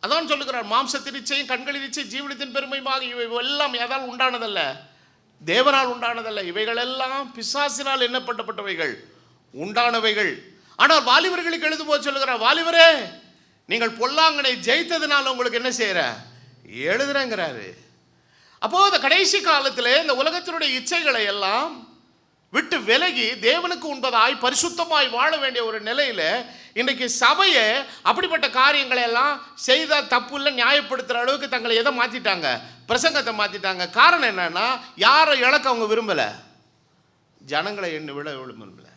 அதான் சொல்லுகிறார், மாம்சத்தின் இச்சையும் கண்களின் இச்சை ஜீவனத்தின் பெருமையாக இவை எல்லாம் எதால் உண்டானதல்ல, தேவனால் உண்டானதல்ல. இவைகள் எல்லாம் பிசாசினால் எண்ணப்பட்டவைகள், உண்டானவைகள். ஆனால் வாலிபர்களுக்கு எழுதும்போது சொல்லுகிறார், வாலிபரே நீங்கள் பொல்லாங்கனை ஜெயித்ததுனால உங்களுக்கு என்ன செய்யற எழுதுறேங்கிறாரு. அப்போ இந்த கடைசி காலத்தில் இந்த உலகத்தினுடைய இச்சைகளை எல்லாம் விட்டு விலகி தேவனுக்கு உண்பதாய் பரிசுத்தமாய் வாழ வேண்டிய ஒரு நிலையில் இன்றைக்கு சபையை அப்படிப்பட்ட காரியங்களை எல்லாம் செய்தால் தப்பு இல்லை நியாயப்படுத்துகிற அளவுக்கு தங்களை எதை மாற்றிட்டாங்க? பிரசங்கத்தை மாற்றிட்டாங்க. காரணம் என்னன்னா, யாரை இழக்க அவங்க விரும்பலை, ஜனங்களை எண்ணி விட விரும்பலை.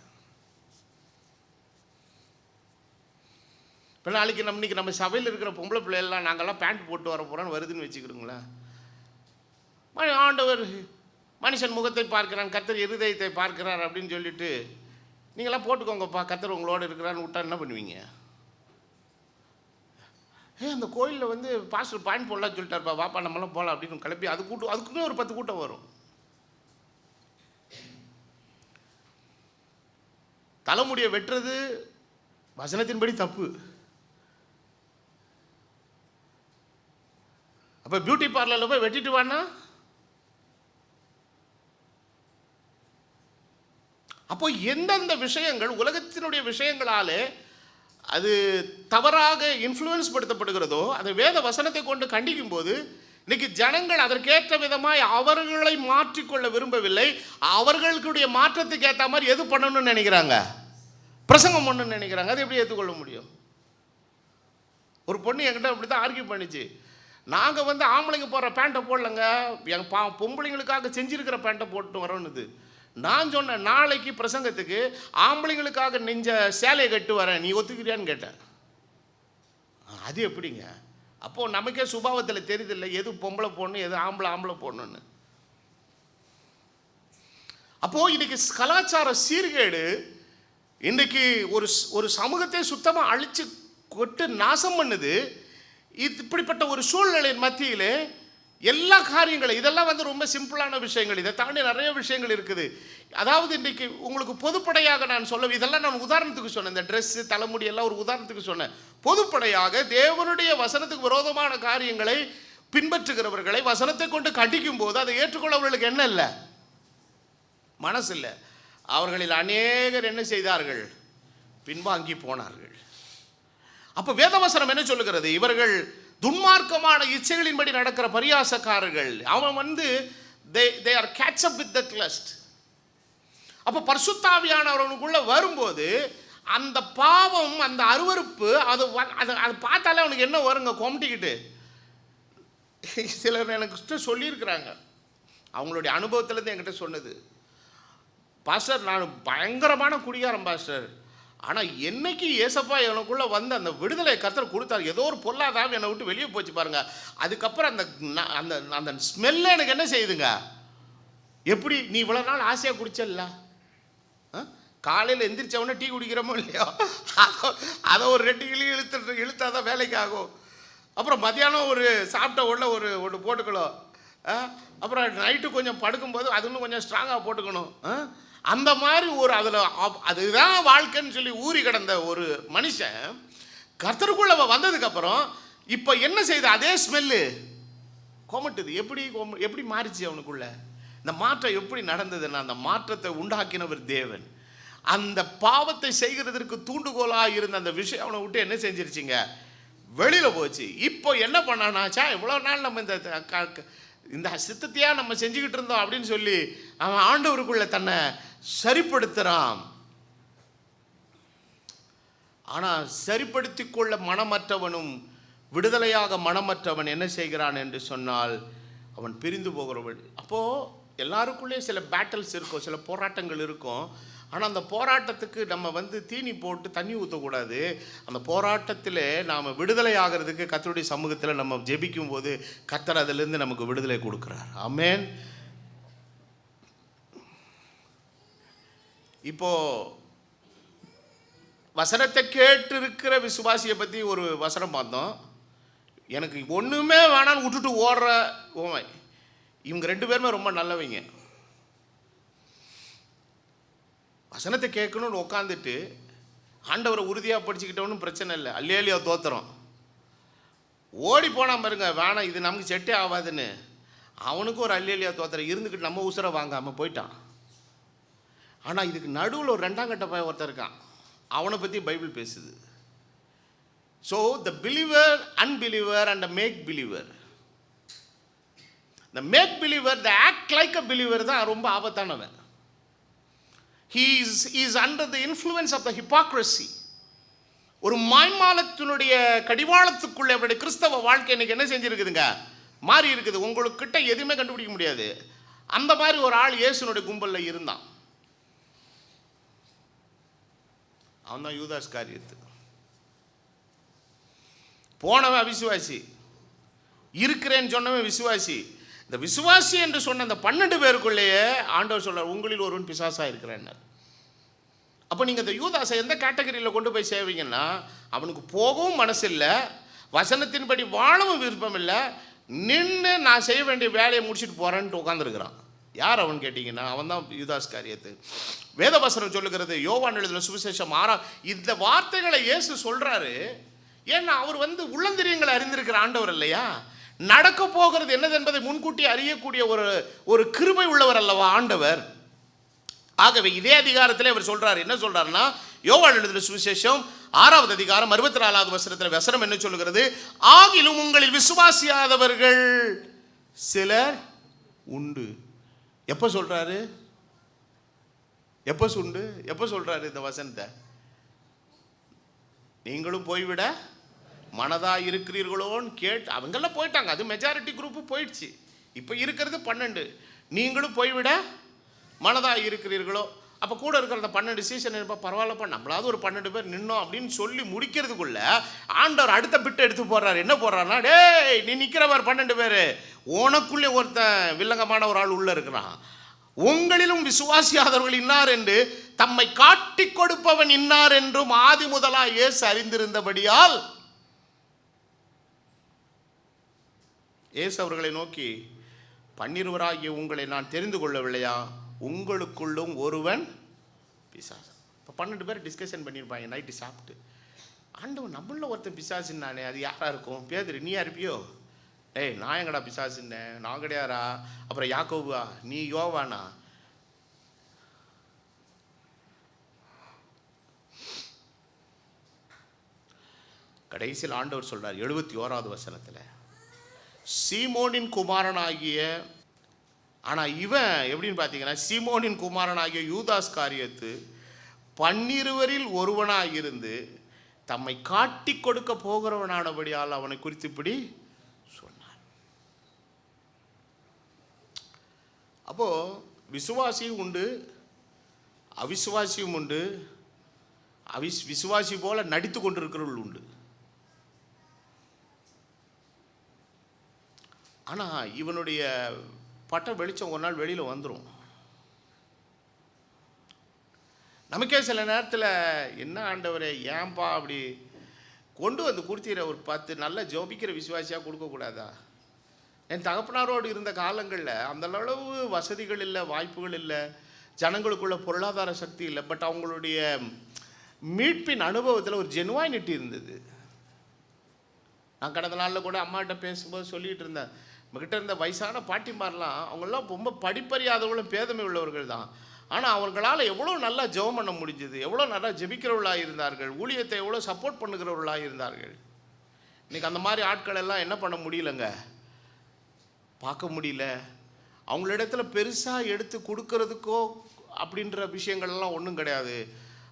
இப்போ நாளைக்கு நம்ம சபையில் இருக்கிற பொம்பளை பிள்ளைகள்லாம் நாங்கள்லாம் பேண்ட் போட்டு வர போகிறோன்னு வருதுன்னு வச்சுக்கிறோங்களேன். ஆண்டவர் மனுஷன் முகத்தை பார்க்கிறான், கர்த்தர் இருதயத்தை பார்க்கிறார் அப்படின்னு சொல்லிட்டு நீங்களாம் போட்டுக்கோங்கப்பா, கர்த்தர் உங்களோட இருக்கிறான்னு விட்டா என்ன பண்ணுவீங்க? அந்த கோயிலில் வந்து பாஸ்டர் பாயிண்ட் போடலாம் சொல்லிட்டாருப்பா, வாப்பா நம்மளாம் போகலாம் அப்படின்னு கிளப்பி அதுக்குமே ஒரு 10 கூட்டம் வரும். தலைமுடியை வெட்டுறது வசனத்தின்படி தப்பு. அப்போ பியூட்டி பார்லரில் போய் வெட்டிட்டு வானா? அப்போ எந்தெந்த விஷயங்கள் உலகத்தினுடைய விஷயங்களாலே அது தவறாக இன்ஃப்ளூயன்ஸ் படுத்தப்படுகிறதோ அதை வேத வசனத்தை கொண்டு கண்டிக்கும் போது இன்னைக்கு ஜனங்கள் அதற்கேற்ற விதமாய் அவர்களை மாற்றிக்கொள்ள விரும்பவில்லை. அவர்களுடைய மாற்றத்துக்கு ஏற்ற மாதிரி எது பண்ணணும்னு நினைக்கிறாங்க? பிரசங்கம் பண்ணணும்னு நினைக்கிறாங்க. அது எப்படி ஏற்றுக்கொள்ள முடியும்? ஒரு பொண்ணு என்கிட்ட அப்படி தான் ஆர்கியூ பண்ணிச்சு. நாங்கள் வந்து ஆம்பளைங்க போடுற பேண்ட்டை போடலங்க, எங்கள் பொம்பளைங்களுக்காக செஞ்சிருக்கிற பேண்ட்டை போட்டு வரோன்னுது. நான் சொன்னேன், நாளைக்கு பிரசங்கத்துக்கு ஆம்பளைங்களுக்காக நெஞ்ச சேலையை கட்டு வரேன், நீ ஒத்துக்கிறியான்னு கேட்டேன். அது எப்படிங்க? அப்போது நமக்கே சுபாவத்தில் தெரியுதில்லை எது பொம்பளை போடணும் எது ஆம்பளை போடணுன்னு. அப்போது இன்றைக்கி கலாச்சார சீர்கேடு இன்றைக்கி ஒரு சமூகத்தை சுத்தமாக அழித்து கொட்டு நாசம் பண்ணுது. இப்படிப்பட்ட ஒரு சூழ்நிலையின் மத்தியில் எல்லா காரியங்களும் இதெல்லாம் வந்து ரொம்ப சிம்பிளான விஷயங்கள். இதை தாண்டி நிறைய விஷயங்கள் இருக்குது. அதாவது இன்றைக்கி உங்களுக்கு பொதுப்படையாக நான் இதெல்லாம் நான் உதாரணத்துக்கு சொன்னேன். இந்த ட்ரெஸ்ஸு தலைமுடி எல்லாம் ஒரு உதாரணத்துக்கு சொன்னேன். பொதுப்படையாக தேவனுடைய வசனத்துக்கு விரோதமான காரியங்களை பின்பற்றுகிறவர்களை வசனத்தை கொண்டு கண்டிக்கும் போது அதை ஏற்றுக்கொள்ளவர்களுக்கு என்ன இல்லை? மனசு இல்லை. அவர்களில் அநேகர் என்ன செய்தார்கள்? பின்வாங்கி போனார்கள். அப்போ வேதவசனம் என்ன சொல்லுகிறது? இவர்கள் துன்மார்க்கமான இச்சைகளின்படி நடக்கிற பரியாசக்காரர்கள். அவன் they are catch up with that lust. அப்போ பரிசுத்த ஆவியானவனுக்குள்ள வரும்போது அந்த பாவம், அந்த அருவருப்பு, அது பார்த்தாலே அவனுக்கு என்ன வருங்க, கொமட்டிக்கிட்டு. சிலர் எனக்கு சொல்லியிருக்கிறாங்க, அவங்களுடைய அனுபவத்திலேருந்து என்கிட்ட சொன்னது, பாஸ்டர் நான் பயங்கரமான குடிகாரன் பாஸ்டர், ஆனால் என்னைக்கு ஏசப்பா எனக்குள்ளே வந்து அந்த விடுதலை கர்த்தர் கொடுத்தாரு, ஏதோ ஒரு பொல்லாதாவே என்னை விட்டு வெளியே போச்சு பாருங்க, அதுக்கப்புறம் அந்த அந்த ஸ்மெல்ல எனக்கு என்ன செய்யுதுங்க, எப்படி நீ இவ்வளோ நாள் ஆசையாக குடிச்சல்ல, காலையில் எந்திரிச்சவொடனே டீ குடிக்கிறோமோ இல்லையோ, அதை ஒரு 2 கிளி இழுத்தாதான் வேலைக்கு ஆகும். அப்புறம் மத்தியானம் ஒரு சாப்பிட்ட உடனே ஒரு போட்டுக்கணும். அப்புறம் நைட்டு கொஞ்சம் படுக்கும்போது அது இன்னும் கொஞ்சம் ஸ்ட்ராங்காக போட்டுக்கணும். அந்த மாதிரி அதுதான் வாழ்க்கைன்னு சொல்லி ஊறி கிடந்த ஒரு மனுஷன் கர்த்தருக்குள்ள வந்ததுக்கப்புறம் இப்போ என்ன செய்யுது, அதே ஸ்மெல்லு கொமட்டுது. எப்படி மாறிச்சு அவனுக்குள்ள? இந்த மாற்றம் எப்படி நடந்ததுன்னா, அந்த மாற்றத்தை உண்டாக்கினவர் தேவன். அந்த பாவத்தை செய்கிறதற்கு தூண்டுகோலாக இருந்த அந்த விஷயம் அவனை விட்டு என்ன செஞ்சிருச்சிங்க, வெளியில் போச்சு. இப்போ என்ன பண்ணானாச்சா, இவ்வளோ நாள் நம்ம இந்த சித்தத்தையா நம்ம செஞ்சுக்கிட்டு இருந்தோம் அப்படின்னு சொல்லி அவன் ஆண்டவருக்குள்ள தன்னை சரிப்படுத்துகிறான். ஆனால் சரிப்படுத்தி கொள்ள மனமற்றவனும் விடுதலையாக மனமற்றவன் என்ன செய்கிறான் என்று சொன்னால் அவன் பிரிந்து போகிறவன். அப்போது எல்லாருக்குள்ளே சில பேட்டல்ஸ் இருக்கும், சில போராட்டங்கள் இருக்கும். ஆனால் அந்த போராட்டத்துக்கு நம்ம தீனி போட்டு தண்ணி ஊற்றக்கூடாது. அந்த போராட்டத்தில் நாம் விடுதலை ஆகிறதுக்கு கர்த்தருடைய சமூகத்தில் நம்ம ஜெபிக்கும் போது கர்த்தர் அதிலிருந்து நமக்கு விடுதலை கொடுக்குறார். ஆமென். இப்போ வசனத்தை கேட்டு இருக்கிற விசுவாசியை பற்றி ஒரு வசனம் பார்த்தோம். எனக்கு ஒன்றுமே வேணான்னு விட்டுட்டு ஓடுற ஓமை, இவங்க 2 பேருமே ரொம்ப நல்லவங்க. வசனத்தை கேட்கணும்னு உட்காந்துட்டு ஆண்டவரை உறுதியாக படிச்சுக்கிட்டவனும் பிரச்சனை இல்லை, அல்லேலியா தோத்துறோம். ஓடி போனால் பாருங்க, வேணாம் இது நமக்கு செட்டே ஆகாதுன்னு அவனுக்கும் ஒரு அல்லேலியா தோத்துற இருந்துக்கிட்டு நம்ம உசுரை வாங்காமல் போயிட்டான். ஆனால் இதுக்கு நடுவில் ஒரு 2ஆம் கட்ட பையன் ஒருத்தர் இருக்கான், அவனை பற்றி பைபிள் பேசுது. So the believer, unbeliever and the make believer. The make believer, the act like a believer தான் ரொம்ப ஆபத்தானவன். He is under the influence of the hypocrisy. ஒரு மாய்மாலத்தினுடைய கடிவாளத்துக்குள்ளே அவருடைய கிறிஸ்தவ வாழ்க்கை இன்னைக்கு என்ன செஞ்சிருக்குதுங்க, மாறி இருக்குது. உங்களுக்கிட்ட எதுவுமே கண்டுபிடிக்க முடியாது. அந்த மாதிரி ஒரு ஆள் இயேசுனுடைய கும்பலில் இருந்தான். அவன் தான் யூதாஸ் காரியத்து. போனவன் விசுவாசி, இருக்கிறேன்னு சொன்னவன் விசுவாசி. இந்த விசுவாசி என்று சொன்ன அந்த 12 பேருக்குள்ளேயே ஆண்டவர் சொல்றார், உங்களில் ஒருவன் பிசாசா இருக்கிறார். அப்போ நீங்கள் இந்த யூதாசை எந்த கேட்டகரியில் கொண்டு போய் சேவீங்கன்னா, அவனுக்கு போகவும் மனசு இல்லை, வசனத்தின்படி வாழவும் விருப்பம் இல்லை, நின்று நான் செய்ய வேண்டிய வேலையை முடிச்சுட்டு போகிறேன்ட்டு உட்காந்துருக்கிறான். யார் அவன் கேட்டிங்கன்னா, அவன் தான் யூதாஸ் காரியத்து. வேதவசனம் சொல்லுகிறது, யோவான் எழுதின சுவிசேஷம் 6 இந்த வார்த்தைகளை இயேசு சொல்கிறாரு. ஏன்னா அவர் உள்ளந்திரியங்களை அறிந்திருக்கிற ஆண்டவர் இல்லையா, நடக்க போகிறது என்னது என்பதை முன்கூட்டி அறியக்கூடிய ஒரு கிருபை உள்ளவர் அல்லவா ஆண்டவர். ஆகவே இதே அதிகாரத்தில் அவர் சொல்றாரு, என்ன சொல்றாருன்னா, யோவான் எழுதின சுவிசேஷம் 6வது அதிகாரம் 64வது வசனத்தில் வசனம் என்ன சொல்லுகிறது, ஆகிலும் உங்களில் விசுவாசியாதவர்கள் சிலர் உண்டு. எப்போ சொல்றாரு, எப்போ சொல்றாரு இந்த வசனத்தை? நீங்களும் போய்விட மனதா இருக்கிறீர்களோன்னு கேட்டு அவங்கெல்லாம் போயிட்டாங்க, அது மெஜாரிட்டி குரூப்பு போயிடுச்சு. இப்போ இருக்கிறது 12. நீங்களும் போய்விட மனதா இருக்கிறீர்களோ? அப்போ கூட இருக்கிற அந்த 12 சீசன் இருப்பா, பரவாயில்லப்பா நம்மளாவது ஒரு 12 பேர் நின்னோம் அப்படின்னு சொல்லி முடிக்கிறதுக்குள்ள ஆண்டவர் அடுத்த பிட்டு எடுத்து போடுறாரு. என்ன போடுறாருன்னா, டேய் நீ நிற்கிறவர் 12 பேர், உனக்குள்ளே ஒருத்தன் வில்லங்கமான ஒரு ஆள் உள்ளே இருக்கிறான். உங்களிலும் விசுவாசியாதவர்கள் இன்னார் என்று தம்மை காட்டி கொடுப்பவன் இன்னார் என்றும் ஆதி முதலா இயேசு அறிந்திருந்தபடியால் இயேசு அவர்களை நோக்கி, 12 உங்களை நான் தெரிந்து கொள்ளவில்லையா, உங்களுக்குள்ளும் ஒருவன் பிசாசு. இப்போ 12 பேர் டிஸ்கஷன் பண்ணியிருப்பாங்க நைட்டு சாப்பிட்டு, ஆண்டவன் நம்மள ஒருத்தன் பிசாசுன்னானே, அது யாரா இருக்கும்? பேதுரு நீயா இருப்பியோ? ஏய் நான் எங்கடா பிசாசுன்னேன், நான் கிடையாரா? அப்புறம் யாக்கோபா, நீ யோவானா? கடைசியில் ஆண்டவர் சொல்றார் 71வது வசனத்தில், சீமோனின் குமாரனாகிய, ஆனால் இவன் எப்படின்னு பார்த்தீங்கன்னா, சீமோனின் குமாரனாகிய யூதாஸ் காரியத்து 12 ஒருவனாக இருந்து தம்மை காட்டி கொடுக்க போகிறவனானபடியால் அவனை குறித்து இப்படி சொன்னார். அப்போ விசுவாசியும் உண்டு, அவிசுவாசியும் உண்டு. விசுவாசி போல நடித்து கொண்டிருக்கிறவர்கள் உண்டு. ஆனால் இவனுடைய பட்ட வெளிச்சம் ஒரு நாள் வெளியில் வந்துடும். நமக்கே சில நேரத்தில், என்ன ஆண்டவரே ஏன்பா அப்படி கொண்டு வந்து கொடுத்தீர, ஒரு 10 நல்ல ஜோபிக்கிற விசுவாசியாக கொடுக்கக்கூடாதா? என் தகப்பனாரோடு இருந்த காலங்களில் அந்த அளவு வசதிகள் இல்லை, வாய்ப்புகள் இல்லை, ஜனங்களுக்குள்ள பொருளாதார சக்தி இல்லை. பட் அவங்களுடைய மீட்பின் அனுபவத்தில் ஒரு ஜெனுவானிட்டி இருந்தது. நான் கடந்த நாளில் கூட அம்மாகிட்ட பேசும்போது சொல்லிகிட்டு இருந்தேன், நம்மக்கிட்ட இருந்த வயசான பாட்டிமாரெலாம் அவங்களாம் ரொம்ப படிப்பறியாதவர்களும் பேதமை உள்ளவர்கள் தான். ஆனால் அவர்களால் எவ்வளோ நல்லா ஜெபம் பண்ண முடிஞ்சது, எவ்வளோ நல்லா ஜெபிக்கிறவர்களாக இருந்தார்கள், ஊழியத்தை எவ்வளோ சப்போர்ட் பண்ணுகிறவர்களாக இருந்தார்கள். இன்றைக்கி அந்த மாதிரி ஆட்கள் எல்லாம் என்ன பண்ண முடியலங்க, பார்க்க முடியல. அவங்களிடத்துல பெருசாக எடுத்து கொடுக்கறதுக்கோ அப்படின்ற விஷயங்கள்லாம் ஒன்றும் கிடையாது.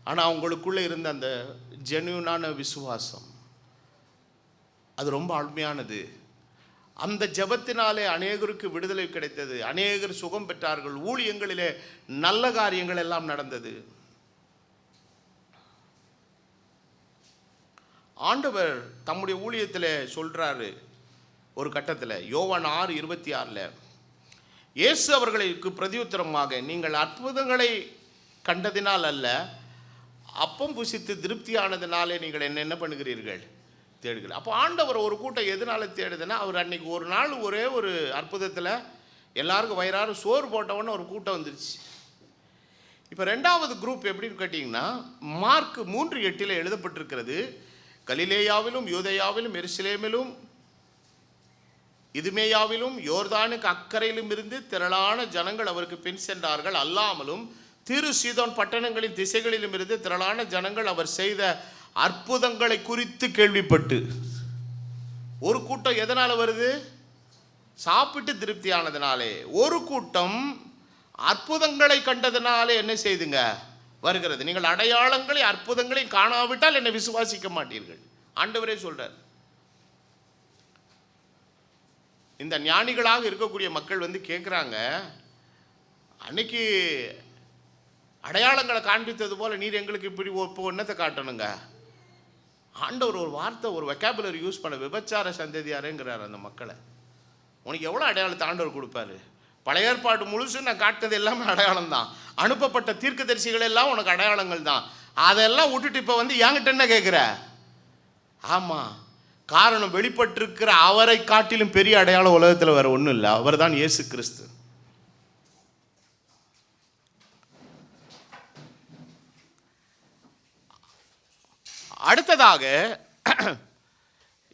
ஆனால் அவங்களுக்குள்ளே இருந்த அந்த ஜென்யூனான விசுவாசம் அது ரொம்ப அருமையானது. அந்த ஜெபத்தினாலே அநேகருக்கு விடுதலை கிடைத்தது, அநேகர் சுகம் பெற்றார்கள், ஊழியங்களிலே நல்ல காரியங்கள் எல்லாம் நடந்தது. ஆண்டவர் தம்முடைய ஊழியத்தில் சொல்றாரு ஒரு கட்டத்தில், யோவான் 6:26, இயேசு அவர்களுக்கு பிரதியுத்தரமாக, நீங்கள் அற்புதங்களை கண்டதினால் அல்ல, அப்பம் புசித்து திருப்தியானதினாலே நீங்கள் என்ன பண்ணுகிறீர்கள், தேடுகிறீர்கள். அப்போ ஆண்டவர் ஒரு கூட்டம் எதனால தேடுதுன்னா, அவர் அன்னைக்கு ஒரு நாள் ஒரே ஒரு அற்புதத்தில் எல்லாருக்கும் வயிறாறு சோறு போட்டவொன்னு ஒரு கூட்டம் வந்துருச்சு. இப்போ 2வது குரூப் எப்படின்னு கேட்டிங்கன்னா, மார்க் 3:8 எழுதப்பட்டிருக்கிறது, கலிலேயாவிலும் யூதேயாவிலும் எருசலேமிலும் இதுமேயாவிலும் யோர்தானுக்கு அக்கறையிலும் இருந்து திரளான ஜனங்கள் அவருக்கு பின் சென்றார்கள். அல்லாமலும் தீரு சீதோன் பட்டணங்களின் திசைகளிலும் இருந்து திரளான ஜனங்கள் அவர் செய்த அற்புதங்களை குறித்து கேள்விப்பட்டு. ஒரு கூட்டம் எதனால வருது, சாப்பிட்டு திருப்தியானதுனாலே. ஒரு கூட்டம் அற்புதங்களை கண்டதுனாலே என்ன செய்துங்க வருகிறது. நீங்கள் அடையாளங்களை அற்புதங்களை காணாவிட்டால் என்னை விசுவாசிக்க மாட்டீர்கள், ஆண்டவரே சொல்றார். இந்த ஞானிகளாக இருக்கக்கூடிய மக்கள் வந்து கேட்குறாங்க, அன்னைக்கு அடையாளங்களை காண்பித்தது போல நீர் எங்களுக்கு இப்படி இப்போ என்னத்தை காட்டணுங்க. ஆண்டவர் ஒரு வார்த்தை, ஒரு வெக்காபுலரி யூஸ் பண்ண, விபச்சார சந்ததியாருங்கிறார் அந்த மக்களை. உனக்கு எவ்வளோ அடையாளத்தை ஆண்டவர் கொடுப்பாரு. பழைய ஏற்பாடு முழுசும் நான் காட்டினது எல்லாமே அடையாளம் தான். அனுப்பப்பட்ட தீர்க்கதரிசிகள் எல்லாம் உனக்கு அடையாளங்கள் தான். அதெல்லாம் விட்டுட்டு இப்போ வந்து என்கிட்ட என்ன கேட்குற? ஆமாம், காரணம் வெளிப்பட்டிருக்கிற அவரை காட்டிலும் பெரிய அடையாளம் உலகத்தில் வேறு ஒன்றும் இல்லை. அவர் தான் இயேசு கிறிஸ்து. அடுத்ததாக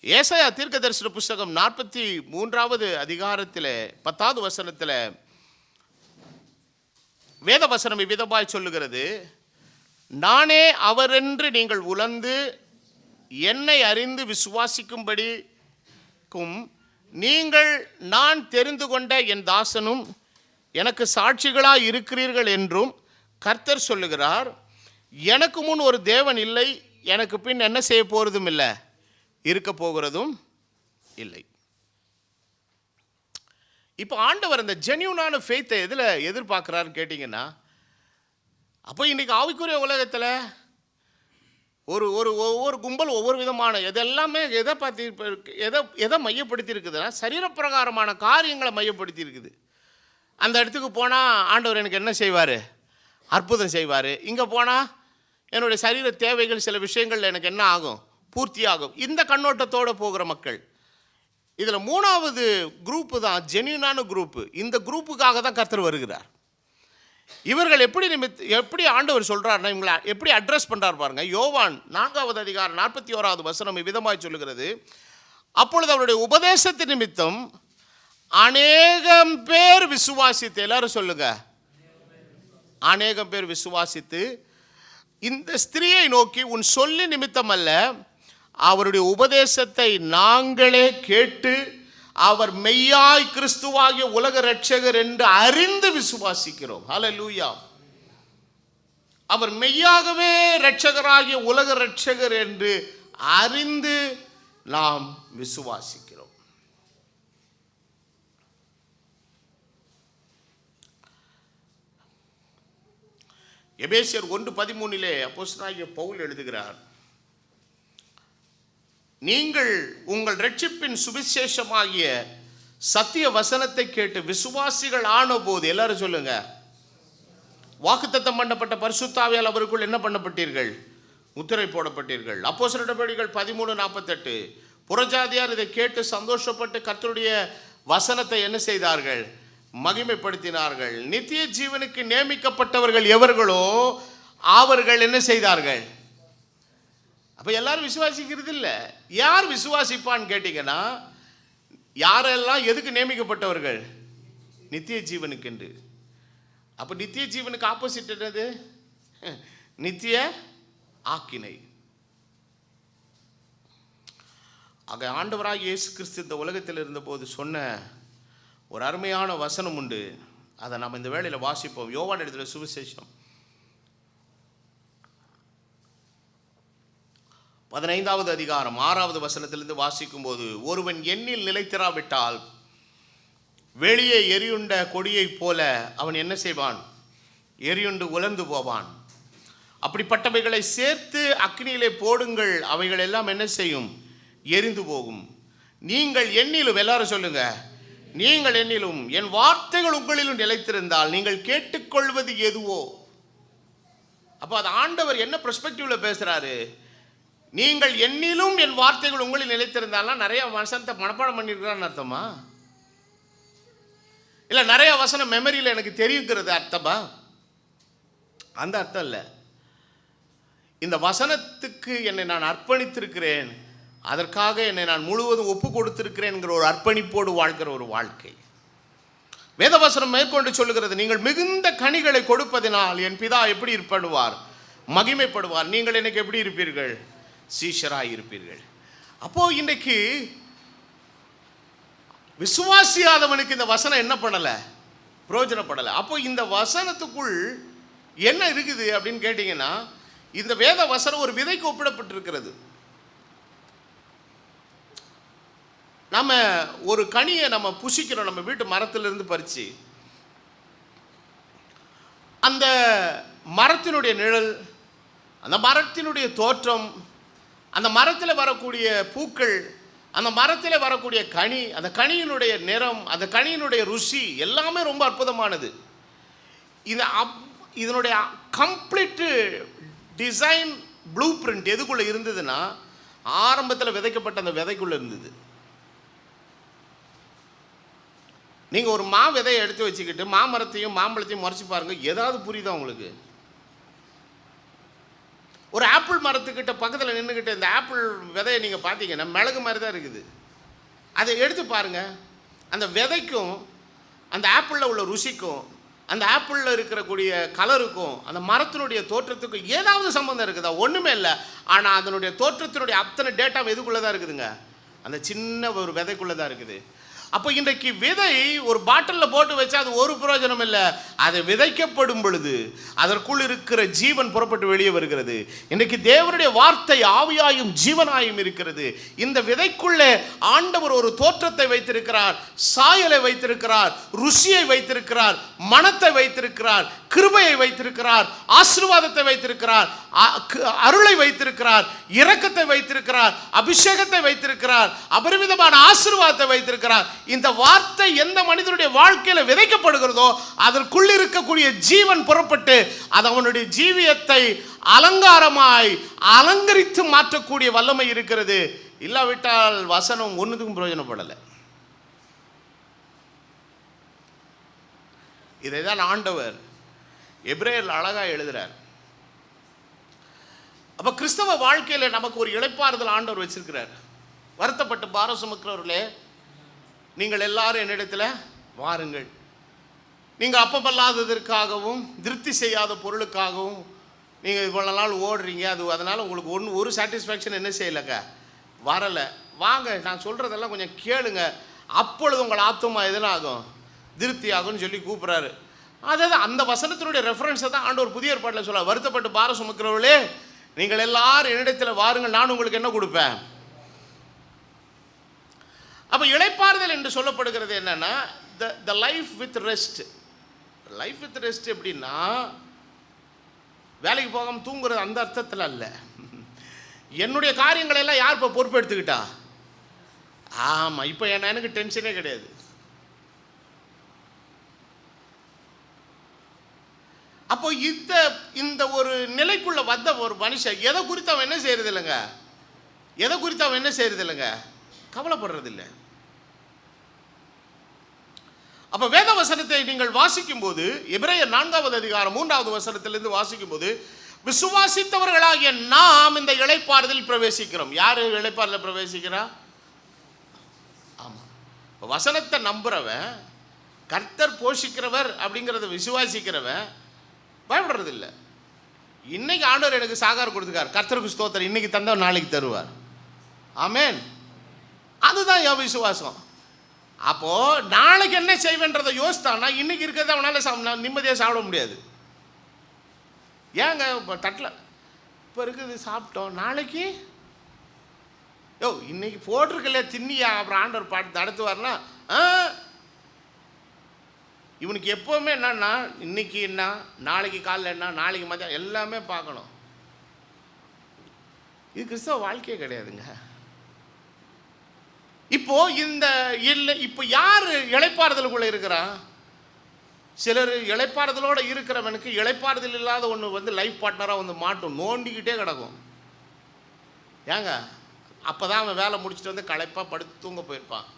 ஏசாயா தீர்க்கதரிசன புஸ்தகம் 43வது அதிகாரத்தில் 10வது வசனத்தில் வேத வசனம் இவ்விதமாய் சொல்லுகிறது, நானே அவரென்று நீங்கள் உணர்ந்து என்னை அறிந்து விசுவாசிக்கும்படிக்கும் நீங்கள் நான் தெரிந்து கொண்ட என் தாசனும் எனக்கு சாட்சிகளாய் இருக்கிறீர்கள் என்றும் கர்த்தர் சொல்லுகிறார். எனக்கு முன் ஒரு தேவன் இல்லை, எனக்கு பின் என்ன செய்ய போகிறதும் இல்லை, இருக்க போகிறதும் இல்லை. இப்போ ஆண்டவர் அந்த ஜென்யூனான ஃபெய்த்தை எதில் எதிர்பார்க்குறாருன்னு கேட்டிங்கன்னா, அப்போ இன்றைக்கி ஆவிக்குரிய உலகத்தில் ஒவ்வொரு கும்பல் ஒவ்வொரு விதமான எதெல்லாமே எதை மையப்படுத்தி இருக்குதுன்னா, சரீரப்பிரகாரமான காரியங்களை மையப்படுத்தி இருக்குது. அந்த இடத்துக்கு போனால் ஆண்டவர் எனக்கு என்ன செய்வார், அற்புதம் செய்வார். இங்கே போனால் என்னுடைய சரீர தேவைகள் சில விஷயங்கள் எனக்கு என்ன ஆகும், பூர்த்தி ஆகும். இந்த கண்ணோட்டத்தோடு போகிற மக்கள். இதில் 3வது குரூப்பு தான் ஜென்யூனான குரூப்பு. இந்த குரூப்புக்காக தான் கர்த்தர் வருகிறார். இவர்கள் எப்படி ஆண்டவர் சொல்கிறார்னா, இவங்களை எப்படி அட்ரஸ் பண்ணுறார் பாருங்க. யோவான் 4வது அதிகாரம் 41வது வசனம் விதமாய் சொல்லுகிறது, அப்பொழுது அவருடைய உபதேசத்தின் நிமித்தம் அநேகம் பேர் விசுவாசித்து, எல்லாரும் சொல்லுங்க, அநேகம் பேர் விசுவாசித்து இந்த ஸ்திரீயை நோக்கி, உன் சொல்லி நிமித்தம் அல்ல, அவருடைய உபதேசத்தை நாங்களே கேட்டு அவர் மெய்யாய் கிறிஸ்துவாகிய உலக இரட்சகர் என்று அறிந்து விசுவாசிக்கிறோம். ஹல்லேலூயா. அவர் மெய்யாகவே இரட்சகராகிய உலக இரட்சகர் என்று அறிந்து நாம் விசுவாசிக்கிறோம். எபேசியர் 1:13 அப்போஸ்தலனாகிய பவுல் எழுதுகிறார், நீங்கள் உங்கள் இரட்சிப்பின் சுவிசேஷமாகிய சத்திய வசனத்தை கேட்டு விசுவாசிகள் ஆன போது, எல்லாரும் சொல்லுங்க, வாக்குத்தத்தம் பண்ணப்பட்ட பரிசுத்த ஆவியால் அவருக்குள் என்ன பண்ணப்பட்டீர்கள்? முத்திரை போடப்பட்டீர்கள். அப்போஸ்தலர் நடபடிகள் 13:48 புறஜாதியார் இதை கேட்டு சந்தோஷப்பட்டு கர்த்தருடைய வசனத்தை என்ன செய்தார்கள்? மகிமைப்படுத்தினார்கள். நித்திய ஜீவனுக்கு நியமிக்கப்பட்டவர்கள் எவர்களோ அவர்கள் என்ன செய்தார்கள்? அப்ப எல்லாரும் விசுவாசிக்கிறது இல்லை. யார் விசுவாசிப்பான்னு கேட்டீங்கன்னா, யாரெல்லாம் எதுக்கு நியமிக்கப்பட்டவர்கள்? நித்திய ஜீவனுக்கு என்று. அப்ப நித்திய ஜீவனுக்கு ஆப்போசிட் என்னது? நித்திய ஆக்கினை. ஆக ஆண்டவராக இயேசு கிறிஸ்து இந்த உலகத்தில் இருந்தபோது சொன்ன ஒரு அருமையான வசனம் உண்டு. அதை நம்ம இந்த வேளையில் வாசிப்போம். யோவான் எழுதின சுவிசேஷம் 15வது அதிகாரம் 6வது வசனத்திலிருந்து வாசிக்கும் போது, ஒருவன் எண்ணில் நிலைத்திராவிட்டால் வெளியே எரியுண்ட கொடியைப் போல அவன் என்ன செய்வான்? எரியுண்டு உலர்ந்து போவான். அப்படிப்பட்டவைகளை சேர்த்து அக்னியிலே போடுங்கள், அவைகள் எல்லாம் என்ன செய்யும்? எரிந்து போகும். நீங்கள் என்னிலும், எல்லாரும் சொல்லுங்க, நீங்கள் என்னிலும் என் வார்த்தைகள் உங்களிலும் நிலைத்திருந்தால் நீங்கள் கேட்டுக்கொள்வது எதுவோ. அப்போ அது ஆண்டவர் என்ன பெர்ஸ்பெக்டிவ்ல பேசுறாரு? நீங்கள் என்னிலும் என் வார்த்தைகள் உங்களில் நிலைத்திருந்தாலும் நிறைய வசனத்தை மனப்பாடம் பண்ணியிருக்கிறான்னு அர்த்தமா? இல்லை நிறைய வசனம் மெமரியில் எனக்கு தெரியுங்கிறது அர்த்தமா? அந்த அர்த்தம் இல்லை. இந்த வசனத்துக்கு என்னை நான் அர்ப்பணித்திருக்கிறேன், அதற்காக என்னை நான் முழுவதும் ஒப்பு கொடுத்திருக்கிறேன்ங்கிற ஒரு அர்ப்பணிப்போடு வாழ்கிற ஒரு வாழ்க்கை. வேதவசனம் மேற்கொண்டு சொல்லுகிறது, நீங்கள் மிகுந்த கனிகளை கொடுப்பதினால் என் பிதா எப்படி இருப்படுவார்? மகிமைப்படுவார். நீங்கள் எனக்கு எப்படி இருப்பீர்கள்? சீஷராய் இருப்பீர்கள். அப்போ இன்றைக்கு விசுவாசியாதவனுக்கு இந்த வசனம் என்ன பண்ணல? பிரயோஜனப்படலை. அப்போ இந்த வசனத்துக்குள் என்ன இருக்குது அப்படின்னு கேட்டீங்கன்னா, இந்த வேத வசனம் ஒரு விதைக்கு ஒப்பிடப்பட்டிருக்கிறது. நம்ம ஒரு கனியை நம்ம புசிக்கிறோம், நம்ம வீட்டு மரத்திலிருந்து பறிச்சு. அந்த மரத்தினுடைய நிழல், அந்த மரத்தினுடைய தோற்றம், அந்த மரத்தில் வரக்கூடிய பூக்கள், அந்த மரத்தில் வரக்கூடிய கனி, அந்த கனியினுடைய நிறம், அந்த கனியினுடைய ருசி எல்லாமே ரொம்ப அற்புதமானது. இதனுடைய கம்ப்ளீட் டிசைன் ப்ளூ பிரிண்ட் எதுக்குள்ளே இருந்ததுன்னா, ஆரம்பத்தில் விதைக்கப்பட்ட அந்த விதைக்குள்ளே இருந்தது. நீங்கள் ஒரு மா விதையை எடுத்து வச்சுக்கிட்டு மாமரத்தையும் மாம்பழத்தையும் முறைச்சி பாருங்கள், ஏதாவது புரியுதா உங்களுக்கு? ஒரு ஆப்பிள் மரத்துக்கிட்ட பக்கத்தில் நின்றுக்கிட்டு இந்த ஆப்பிள் விதையை நீங்கள் பார்த்தீங்கன்னா மிளகு மாதிரி தான் இருக்குது. அதை எடுத்து பாருங்கள், அந்த விதைக்கும் அந்த ஆப்பிளில் உள்ள ருசிக்கும் அந்த ஆப்பிளில் இருக்கக்கூடிய கலருக்கும் அந்த மரத்தினுடைய தோற்றத்துக்கும் ஏதாவது சம்மந்தம் இருக்குதா? ஒன்றுமே இல்லை. ஆனால் அதனுடைய தோற்றத்தினுடைய அத்தனை டேட்டா எதுக்குள்ளே தான் இருக்குதுங்க? அந்த சின்ன ஒரு விதைக்குள்ளே தான் இருக்குது. அப்போ இன்றைக்கு விதை ஒரு பாட்டிலில் போட்டு வச்சா அது ஒரு பிரயோஜனம் இல்லை. அதை விதைக்கப்படும் பொழுது அதற்குள் இருக்கிற ஜீவன் புறப்பட்டு வெளியே வருகிறது. இன்றைக்கு தேவனுடைய வார்த்தை ஆவியாயும் ஜீவனாயும் இருக்கிறது. இந்த விதைக்குள்ளே ஆண்டவர் ஒரு தோற்றத்தை வைத்திருக்கிறார், சாயலை வைத்திருக்கிறார், ருசியை வைத்திருக்கிறார், மனத்தை வைத்திருக்கிறார், கிருபையை வைத்திருக்கிறார், ஆசீர்வாதத்தை வைத்திருக்கிறார், அருளை வைத்திருக்கிறார், இரக்கத்தை வைத்திருக்கிறார், அபிஷேகத்தை வைத்திருக்கிறார், அபரிமிதமான ஆசீர்வாதத்தை வைத்திருக்கிறார். இந்த வார்த்தை எந்த மனிதனுடைய வாழ்க்கையில் விதைக்கப்படுகிறதோ அதற்குள் இருக்கக்கூடிய ஜீவன் புறப்பட்டு அது அவனுடைய ஜீவியத்தை அலங்காரமாய் அலங்கரித்து மாற்றக்கூடிய வல்லமை இருக்கிறது. இல்லாவிட்டால் வசனம் ஒன்றுக்கும் பிரயோஜனப்படலை. இதை தான் ஆண்டவர் எபிரேயரில் அழகாக எழுதுகிறார். அப்போ கிறிஸ்தவ வாழ்க்கையில் நமக்கு ஒரு இளைப்பாறுதல் ஆண்டவர் வச்சிருக்கிறார். வருத்தப்பட்டு பாரம் சுமக்கிறவர்களே, நீங்கள் எல்லாரும் என்னிடத்தில் வாருங்கள். நீங்கள் அப்பமல்லாததற்காகவும் திருப்தி செய்யாத பொருளுக்காகவும் நீங்கள் இவ்வளோ நாள் ஓடுறீங்க. அதனால் உங்களுக்கு ஒரு சாட்டிஸ்ஃபேக்ஷன் என்ன செய்யலைங்க? வரலை, வாங்க நான் சொல்கிறதெல்லாம் கொஞ்சம் கேளுங்க, அப்பொழுது உங்கள் ஆத்துமா எதுனா ஆகும், திருப்தி ஆகும்னு சொல்லி கூப்பிட்றாரு. அதாவது அந்த வசனத்தினுடைய ரெஃபரன்ஸை தான் ஆண்டவர் புதிய ஏற்பாட்டில் சொல்ல, வருத்தப்பட்டு பாரம் சுமக்கிறவர்களே நீங்கள் எல்லாரும் என்னிடத்தில் வாருங்கள், நான் உங்களுக்கு என்ன கொடுப்பேன். அப்போ இளைப்பாறுதல் என்று சொல்லப்படுகிறது என்னன்னா, the life with rest. Life with rest எப்படின்னா, வேலைக்கு போகாமல் தூங்குறது அந்த அர்த்தத்தில் அல்ல. என்னுடைய காரியங்களை எல்லாம் யார் இப்போ பொறுப்பெடுத்துக்கிட்டா? ஆமாம், இப்போ எனக்கு டென்ஷனே கிடையாது. அப்போ இந்த ஒரு நிலைக்குள்ள வந்த ஒரு மனுஷன் எதை குறித்து அவன் என்ன செய்யறது இல்லைங்க, எதை குறித்து அவன் என்ன செய்யறது இல்லைங்க, கவலைப்படுறது இல்லை. அப்போ வேத வசனத்தை நீங்கள் வாசிக்கும் போது, எபிரேயர் 4வது அதிகாரம் 3வது வசனத்திலிருந்து வாசிக்கும் போது, விசுவாசித்தவர்களாகிய நாம் இந்த இளைப்பாறுதலில் பிரவேசிக்கிறோம். யார் இளைப்பாறுதலில் பிரவேசிக்கிறா? ஆமாம், இப்போ வசனத்தை நம்புறவன், கர்த்தர் போஷிக்கிறவர் அப்படிங்கிறத விசுவாசிக்கிறவன் பயப்படுறது இல்லை. இன்னைக்கு ஆண்டவர் எனக்கு சாகார் கொடுத்துக்கார், கர்த்தருக்கு ஸ்தோத்திரம், இன்னைக்கு தந்தவர் நாளைக்கு தருவார். ஆமேன். அதுதான் என் விசுவாசம். அப்போ நாளைக்கு என்ன செய்வேன்றதை யோசித்தான்னா, இன்னைக்கு இருக்கிறத அவனால் நிம்மதியாக சாப்பிட முடியாது. ஏங்க இப்போ தட்டில் இப்போ இருக்குது சாப்பிட்டோம், நாளைக்கு இன்னைக்கு போட்டிருக்கலையே தின்னியா, அப்புறம் ஆண்டவர் பாட்டு நடத்துவார்னா, இவனுக்கு எப்போவுமே என்னன்னா, இன்னைக்கு என்ன, நாளைக்கு காலையில் என்ன, நாளைக்கு மதியம் எல்லாமே பார்க்கணும். இது கிறிஸ்தவ வாழ்க்கையே கிடையாதுங்க. இப்போ இந்த இல்லை, இப்போ யார் இளைப்பாறுதலுக்குள்ளே இருக்கிறான்? சிலர் இளைப்பாறுதலோடு இருக்கிறவனுக்கு இளைப்பாறுதல் இல்லாத ஒன்று லைஃப் பார்ட்னராக மாட்டும், நோண்டிக்கிட்டே கிடக்கும். ஏங்க, அப்போ தான் அவன் வேலை முடிச்சுட்டு களைப்பாக படுத்து தூங்க போயிருப்பான்.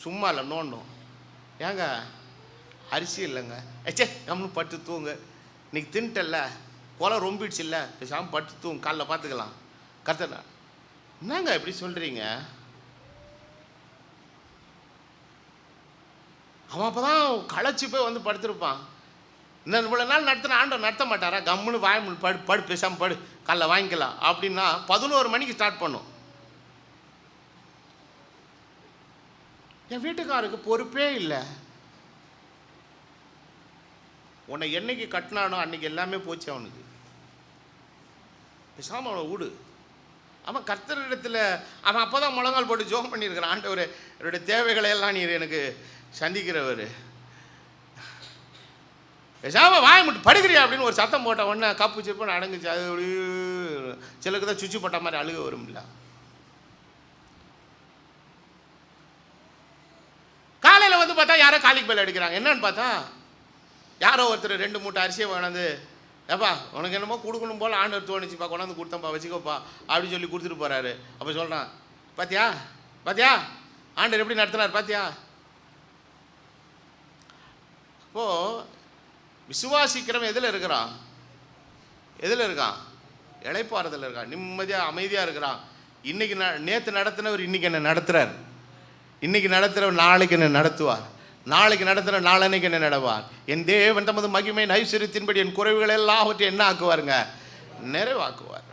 சும்மா இல்லை, நோண்டும். ஏங்க, அரிசி இல்லைங்க, ஏச்சே கம்னு பட்டு தூங்க, இன்னைக்கு தின்ட்டல்ல, கொலை ரொம்பிடுச்சு இல்லை, பேசாமல் பட்டு தூங்க, காலைல பார்த்துக்கலாம். கர்த்தர் என்னங்க இப்படி சொல்கிறீங்க? அவன் அப்போ தான் களைச்சி போய் படுத்திருப்பான். இன்னும் இவ்வளோ நாள் நடத்தின ஆண்டவர் நடத்த மாட்டாரா? கம்முன்னு படு பேசாமல் படு, காலைல வாங்கிக்கலாம் அப்படின்னா 11 மணிக்கு ஸ்டார்ட் பண்ணும். என் வீட்டுக்காருக்கு பொறுப்பே இல்லை. உன்னை என்னைக்கு கட்டினானோ அன்னைக்கு எல்லாமே போச்சு அவனுக்கு. பேசாமல் அவனை விடு. அவன் கர்த்தரிடத்தில் அவன் அப்போ தான் முழங்கால் போட்டு ஜோம் பண்ணியிருக்கிறான், ஆண்டவர் என்னுடைய தேவைகளை எல்லாம் நீர் எனக்கு சந்திக்கிறவர், பேசாமல் வாய் மட்டும் படுக்கிறியா அப்படின்னு ஒரு சத்தம் போட்ட உடனே கப்பு சிப்புன்னு அடங்குச்சு. அது சிலருக்கு தான் சுச்சி போட்ட மாதிரி அழுக வரும்ல. காலையில் பார்த்தா யாரோ காலிக்கு பேல் அடிக்கிறாங்க. என்னன்னு பார்த்தா யாரோ ஒருத்தர் 2 மூட்டை அரிசியை கொண்டாந்து, ஏப்பா உனக்கு என்னமோ கொடுக்கணும் போல் ஆண்டவர் தோணுச்சுப்பா, கொண்டாந்து கொடுத்தப்பா வச்சுக்கோப்பா அப்படின்னு சொல்லி கொடுத்துட்டு போகிறாரு. அப்போ சொல்கிறான், பாத்தியா பாத்தியா ஆண்டவர் எப்படி நடத்துனார் பாத்தியா. இப்போது விசுவாசிக்கிறவன் எதில் இருக்கிறான்? எதில் இருக்கான்? இளைப்பாறுதல் இருக்கான், நிம்மதியாக அமைதியாக இருக்கிறான். இன்றைக்கி நேற்று நடத்தினவர் இன்றைக்கி என்ன நடத்துகிறார், இன்றைக்கி நடத்துகிறவர் நாளைக்கு என்ன நடத்துவார், நாளைக்கு நடத்துகிற நாளன்னைக்கு என்ன நடவார். என் தேவன் தமது மகிமை ஐஸ்வரியத்தின்படி என் குறைவுகள் எல்லாவற்றையும் என்ன ஆக்குவாருங்க, நிறைவாக்குவார்.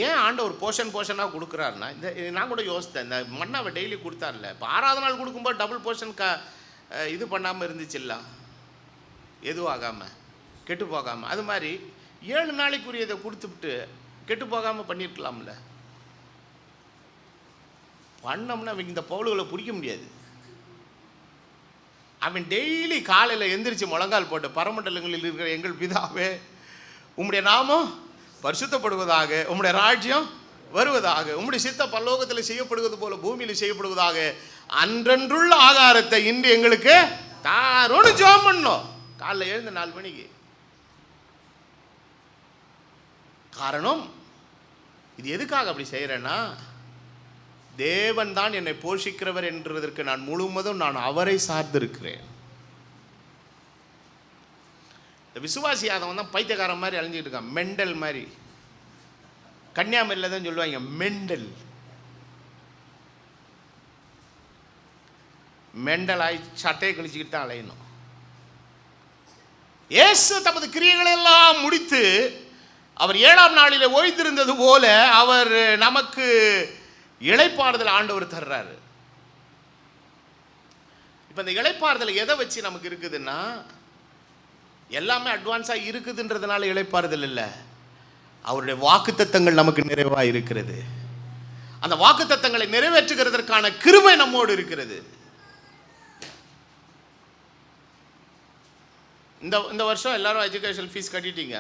ஏன் ஆண்டவர் போர்ஷனாக கொடுக்குறாருன்னா, நான் கூட யோசித்தேன், இந்த மண்ணாவை டெய்லி கொடுத்தார்ல, இப்போ 6வது நாள் கொடுக்கும்போது டபுள் போர்ஷன் இது பண்ணாமல் இருந்துச்சுல்ல, எதுவும் ஆகாமல் கெட்டு போகாமல். அது மாதிரி 7 நாளைக்குரியதை கொடுத்துவிட்டு கெட்டு போகாமல் பண்ணியிருக்கலாம்ல. பண்ணோம்னா அவங்க இந்த பவுல்களை பிடிக்க முடியாது. அவன் டெய்லி காலையில் எந்திரிச்சு முழங்கால் போட்டு, பரமண்டலங்களில் இருக்கிற எங்கள் பிதாவே உம்முடைய நாமம் பரிசுத்தப்படுவதாக, உம்முடைய ராஜ்யம் வருவதாக, உம்முடைய சித்த பரலோகத்தில் செய்யப்படுவது போல பூமியில் செய்யப்படுவதாக, அன்றன்றுள்ள ஆகாரத்தை இன்று எங்களுக்கு தாரோன்னு ஜெபம் பண்ணோம். காலையில் எழுந்து 4 மணிக்கு. காரணம், இது எதுக்காக அப்படி செய்கிறேன்னா, தேவன் தான் என்னை போஷிக்கிறவர் என்றதற்கு நான் முழுவதும் நான் அவரை சார்ந்திருக்கிறேன். இந்த விசுவாசியாதவன் தான் பைத்தியக்காரன் மாதிரி அழிஞ்சிட்டு இருக்கான், மெண்டல் மாதிரி. கன்னியாகுமரியில் தான் சொல்லுவாங்க மெண்டல். மெண்டல் ஆகி சட்டையை கழிச்சுக்கிட்டு தான் அலையணும். இயேசு தமது கிரியைகளை எல்லாம் முடித்து அவர் 7ஆம் நாளிலே ஓய்ந்திருந்தது போல அவர் நமக்கு இளைப்பாறுதல் ஆண்டவர் தர்றாரு. இப்போ இந்த இளைப்பாறுதல் எதை வச்சு நமக்கு இருக்குதுன்னா, எல்லாமே அட்வான்ஸாக இருக்குதுன்றதுனால இளைப்பாறுதல் இல்லை, அவருடைய வாக்குத்தத்தங்கள் நமக்கு நிறைவாக இருக்கிறது. அந்த வாக்குத்தத்தங்களை நிறைவேற்றுகிறதற்கான கிருபை நம்மோடு இருக்கிறது. இந்த வருஷம் எல்லாரும் எஜுகேஷன் ஃபீஸ் கட்டிட்டீங்க.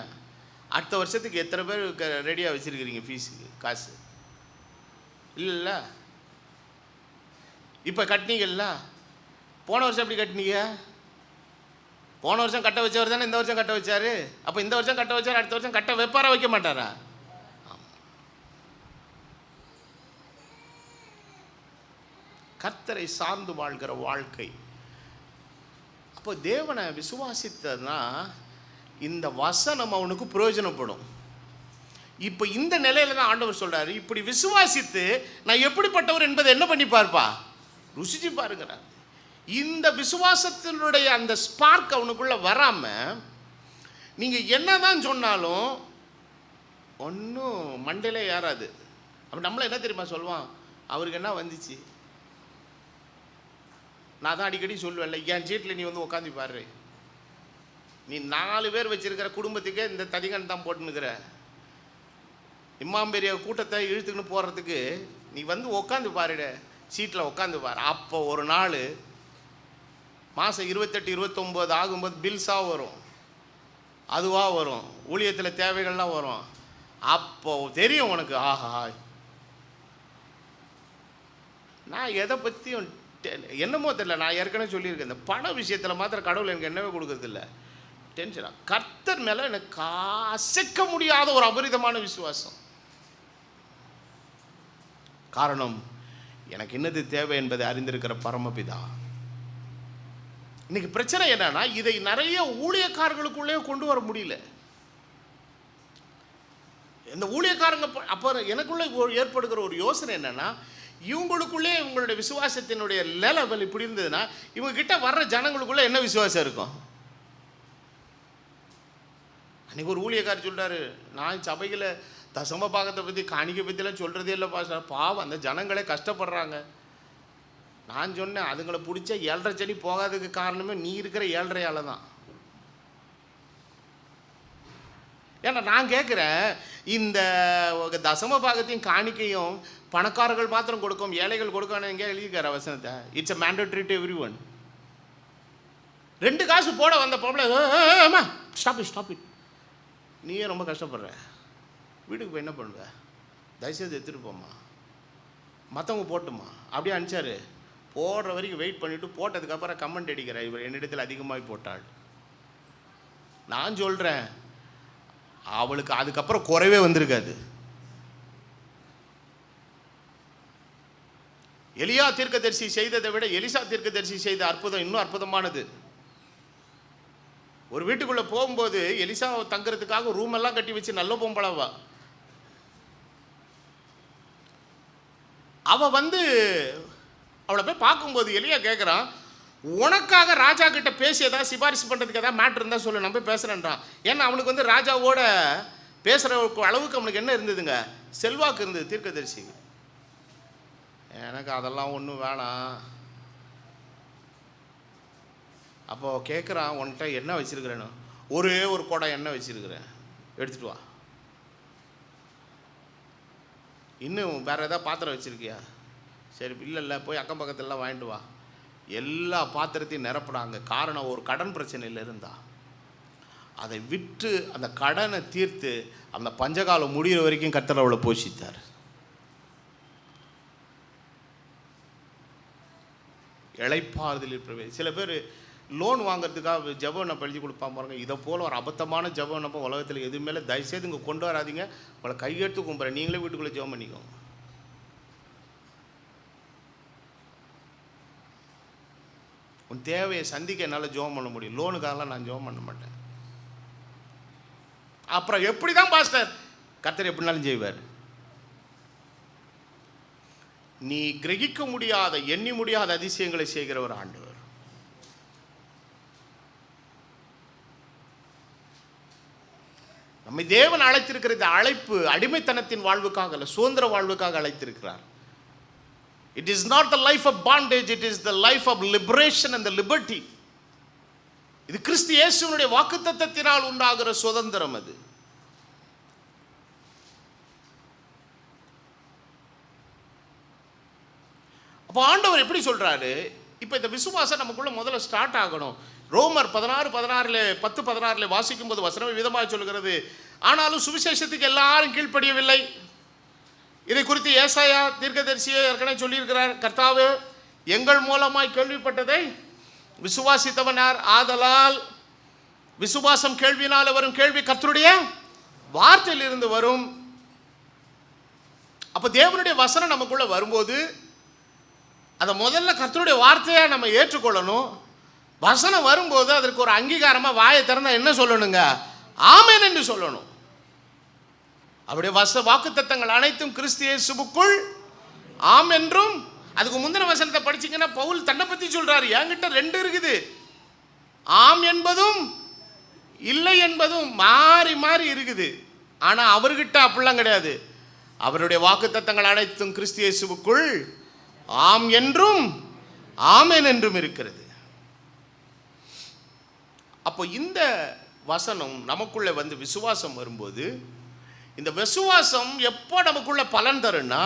அடுத்த வருஷத்துக்கு எத்தனை பேர் ரெடியாக வச்சுருக்கிறீங்க ஃபீஸுக்கு காசு? இல்லைல்ல, இப்போ கட்டினீங்கல்ல. போன வருஷம் எப்படி கட்டினீங்க? போன வருஷம் கட்ட வச்சவர் தானே இந்த வருஷம் கட்ட வச்சாரு. அப்போ இந்த வருஷம் கட்ட வச்சார், அடுத்த வருஷம் கட்ட வைப்பாரா வைக்க மாட்டாரா? கர்த்தரை சார்ந்து வாழ்கிற வாழ்க்கை. அப்போ தேவனை விசுவாசித்தனா இந்த வசனம் அவனுக்கு பிரயோஜனப்படும். இப்போ இந்த நிலையில தான் ஆண்டவர் சொல்றாரு, இப்படி விசுவாசித்து நான் எப்படிப்பட்டவர் என்பதை என்ன பண்ணி பார்ப்பா, ருசிச்சு பாருங்கிறார். இந்த விசுவாசத்தினுடைய அந்த ஸ்பார்க் அவனுக்குள்ள வராம நீங்க என்னதான் சொன்னாலும் ஒன்றும் மண்டையில ஏறாது. அப்ப நம்மள என்ன தெரியுமா சொல்லுவான், அவருக்கு என்ன வந்துச்சு? நான் தான் அடிக்கடி சொல்லுவேன்ல, என் சீட்டில் நீ வந்து உட்காந்து பாரு, நீ 4 பேர் வச்சிருக்கிற குடும்பத்துக்கே இந்த ததிகன் தான் போட்டுனுக்கிற, இம்மாம் பெரிய கூட்டத்தை இழுத்துக்கின்னு போகிறதுக்கு நீ வந்து உட்காந்து பாருட, சீட்டில் உட்காந்து பாரு. அப்போ ஒரு நாள் மாதம் 28 29 ஆகும்போது பில்ஸாக வரும், அதுவாக வரும், ஊழியத்தில் தேவைகள்லாம் வரும். அப்போ தெரியும் உனக்கு, ஆஹா நான் எதை பற்றியும் என்னமோ தெரியல. நான் ஏற்கனவே சொல்லியிருக்கேன், இந்த பண விஷயத்தில் மாத்திரம் கடவுள் எனக்கு என்னவே கொடுக்கறதில்ல, டென்ஷனாக. கர்த்தர் மேலே எனக்கு அசைக்க முடியாத ஒரு அபரிதமான விசுவாசம். காரணம், எனக்கு என்னது தேவை என்பதை அறிந்திருக்கிற பரமபிதா. இன்னைக்கு பிரச்சனை என்னன்னா, இதை நிறைய ஊழியக்காரர்களுக்குள்ளே கொண்டு வர முடியல. இந்த ஊழியக்காரங்க அப்போ எனக்குள்ள ஏற்படுகிற ஒரு யோசனை என்னன்னா, இவங்களுக்குள்ளே இவங்களுடைய விசுவாசத்தினுடைய லெவல் இப்படி இருந்ததுன்னா இவங்க கிட்ட வர்ற ஜனங்களுக்குள்ள என்ன விசுவாசம் இருக்கும்? அன்றைக்கி ஒரு ஊழியக்காரர் சொல்கிறாரு, நான் சபையில் தசம பாகத்தை பற்றி காணிக்கை பற்றிலாம் சொல்கிறதே இல்லை பாஸ்டர், பாவம் அந்த ஜனங்களே கஷ்டப்படுறாங்க. நான் சொன்னேன், அதுங்களை பிடிச்ச 7.5 சனி போகாததுக்கு காரணமே நீ இருக்கிற 7.5 தான். ஏன்னா நான் கேட்குறேன், இந்த தசம பாகத்தையும் காணிக்கையும் பணக்காரர்கள் மாத்திரம் கொடுக்கும், ஏழைகள் கொடுக்கணும் எங்கே எழுதிக்கார வசனத்தை? It's a mandatory to every one. 2 காசு போட வந்த பொம்பளை ஸ்டாப் இட், நீயே ரொம்ப கஷ்டப்படுற, வீட்டுக்கு போய் என்ன பண்ணுவ, தயவுசெய்து எடுத்துகிட்டு போமா, மற்றவங்க போட்டுமா அப்படியே அனுப்பிச்சாரு. போடுற வரைக்கும் வெயிட் பண்ணிவிட்டு போட்டதுக்கப்புறம் கமெண்ட் அடிக்கிறேன், இவர் என்னிடத்தில் அதிகமாக போட்டாள். நான் சொல்கிறேன், அவளுக்கு அதுக்கப்புறம் குறைவே வந்திருக்காது. எலியா தீர்க்கதரிசி செய்ததை விட எலிசா தீர்க்கதரிசி செய்த அற்புதம் இன்னும் அற்புதமானது. ஒரு வீட்டுக்குள்ளே போகும்போது எலிசா தங்குறதுக்காக ரூம் எல்லாம் கட்டி வச்சு, நல்ல பொம்பளவா அவ வந்து அவளை போய் பார்க்கும்போது எலியா கேட்குறான், உனக்காக ராஜா கிட்ட பேசி ஏதாவது சிபாரிசு பண்ணுறதுக்கு ஏதாவது மேட்ரு இருந்தால் சொல்லு, நான் போய் பேசுகிறேன்றான். ஏன்னா அவனுக்கு வந்து ராஜாவோட பேசுகிற அளவுக்கு அவனுக்கு என்ன இருந்ததுங்க, செல்வாக்கு இருந்தது தீர்க்கதரிசி. எனக்கு அதெல்லாம் ஒன்றும் வேணாம். அப்போது கேட்குறான், உன்கிட்ட என்ன வச்சுருக்கிறேன்னு? ஒரே ஒரு குடம் எண்ணெய் வச்சுருக்கிறேன், எடுத்துகிட்டு வா. இன்னும் வேறு ஏதாவது பாத்திரம் வச்சுருக்கியா? சரி, இல்லை போய் அக்கம் பக்கத்துலலாம் வாங்கிட்டு வா. எல்லா பாத்திரத்தையும் நிரப்புனாங்க. காரணம், ஒரு கடன் பிரச்சனையில் இருந்தா அதை விட்டு அந்த கடனை தீர்த்து அந்த பஞ்சகாலம் முடிகிற வரைக்கும் கர்த்தர் அவளை போஷித்தார். இளைப்பாறுதலில் பிரவேசி. சில பேர் லோன் வாங்கிறதுக்காக ஜெபம் எழுதி கொடுப்பான் பாருங்க. இதை போல் ஒரு அபத்தமான ஜெபம் நம்ம உலகத்தில் எதுவுமே தயவுசெய்து இங்கே கொண்டு வராதிங்க. உங்களை கையெடுத்து கும்புறேன், நீங்களே வீட்டுக்குள்ளே ஜெபம் பண்ணிக்கோங்க. உன் தேவையை சந்திக்க என்னால் ஜெபம் பண்ண முடியும், லோனுக்காகலாம் நான் ஜெபம் பண்ண மாட்டேன். அப்புறம் எப்படி தான் பாஸ்டர் கர்த்தர் எப்படினாலும் செய்வார். நீ கிரகிக்க முடியாத, எண்ணி முடியாத அதிசயங்களை செய்கிற ஒரு ஆண்டவர். நம்மை தேவன் அழைத்திருக்கிற இந்த அழைப்பு அடிமைத்தனத்தின் வாழ்வுக்காக அல்ல, சுதந்திர வாழ்வுக்காக அழைத்திருக்கிறார். It is not the life of bondage, it is the life of liberation and the liberty. இது கிறிஸ்து இயேசுவினுடைய வாக்குத்தத்தத்தினால் உண்டாகிற சுதந்திரம். அது அப்போ ஆண்டவர் எப்படி சொல்றாரு? இப்போ இந்த விசுவாசம் நமக்குள்ள முதல்ல ஸ்டார்ட் ஆகணும். ரோமர் 10:16 வாசிக்கும் போது வசனம் விதமாக சொல்கிறது, ஆனாலும் சுவிசேஷத்துக்கு எல்லாரும் கீழ்ப்படியவில்லை. இதை குறித்து ஏசாயா தீர்க்கதரிசியை ஏற்கனவே சொல்லியிருக்கிறார். கர்த்தாவே, எங்கள் மூலமாய் கேள்விப்பட்டதை விசுவாசித்தவன் யார்? ஆதலால் விசுவாசம் கேள்வினால் வரும், கேள்வி கர்த்தருடைய வார்த்தையிலிருந்து வரும். அப்போ தேவனுடைய வசனம் நமக்குள்ள வரும்போது அதை முதல்ல கர்த்தருடைய வார்த்தையாக நம்ம ஏற்றுக்கொள்ளணும். வசனம் வரும்போது அதற்கு ஒரு அங்கீகாரமாக வாயை திறந்தா என்ன சொல்லணுங்க? ஆமென் என்று சொல்லணும். அவருடைய வாக்குத்தத்தங்கள் அனைத்தும் கிறிஸ்து இயேசுவுக்குள் ஆம் என்றும். அதுக்கு முந்தின வசனத்தை படிச்சீங்கன்னா பவுல் தன்னை பற்றி சொல்றாரு, என்கிட்ட 2 இருக்குது, ஆம் என்பதும் இல்லை என்பதும் மாறி மாறி இருக்குது. ஆனால் அவர்கிட்ட அப்படிலாம் கிடையாது. அவருடைய வாக்குத்தத்தங்கள் அனைத்தும் கிறிஸ்து இயேசுவுக்குள் ஆம் என்றும் ஆமென் என்றும் இருக்கிறது. அப்போ இந்த வசனம் நமக்குள்ள வந்து விசுவாசம் வரும்போது, இந்த விசுவாசம் எப்போ நமக்குள்ள பலன் தரும்னா,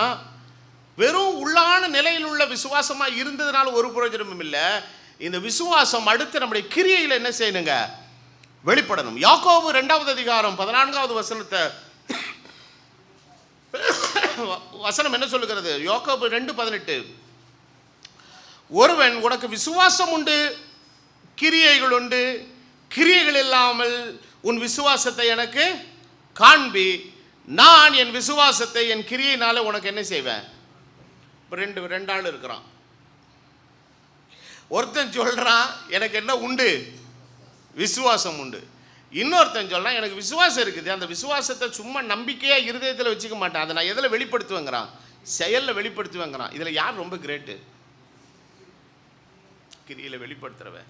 வெறும் உள்ளான நிலையில் உள்ள விசுவாசமாக இருந்ததுனால ஒரு பிரயோஜனமும் இல்லை. இந்த விசுவாசம் அடுத்து நம்முடைய கிரியையில் என்ன செய்யணுங்க? வெளிப்படணும். யாக்கோபு 2வது அதிகாரம் 14வது வசனத்தை வசனம் என்ன சொல்லுகிறது? யாக்கோபு 2:18, ஒருவன் உனக்கு விசுவாசம் உண்டு, கிரியைகள் உண்டு, கிரியைகள் இல்லாமல் உன் விசுவாசத்தை எனக்கு காண்பி, நான் என் விசுவாசத்தை என் கிரியையினால உனக்கு என்ன செய்வேன்? இப்போ ரெண்டு ஆள் இருக்கிறான். ஒருத்தன் சொல்றான் எனக்கு என்ன உண்டு? விசுவாசம் உண்டு. இன்னொருத்தன் சொல்றான் எனக்கு விசுவாசம் இருக்குது, அந்த விசுவாசத்தை சும்மா நம்பிக்கையா இருதயத்தில் வச்சுக்க மாட்டேன், அதை நான் எதில் வெளிப்படுத்துவேங்கிறான்? செயலில் வெளிப்படுத்துவேங்கிறான். இதில் யார் ரொம்ப கிரேட்டு? கிரியில வெளிப்படுத்துறவன்.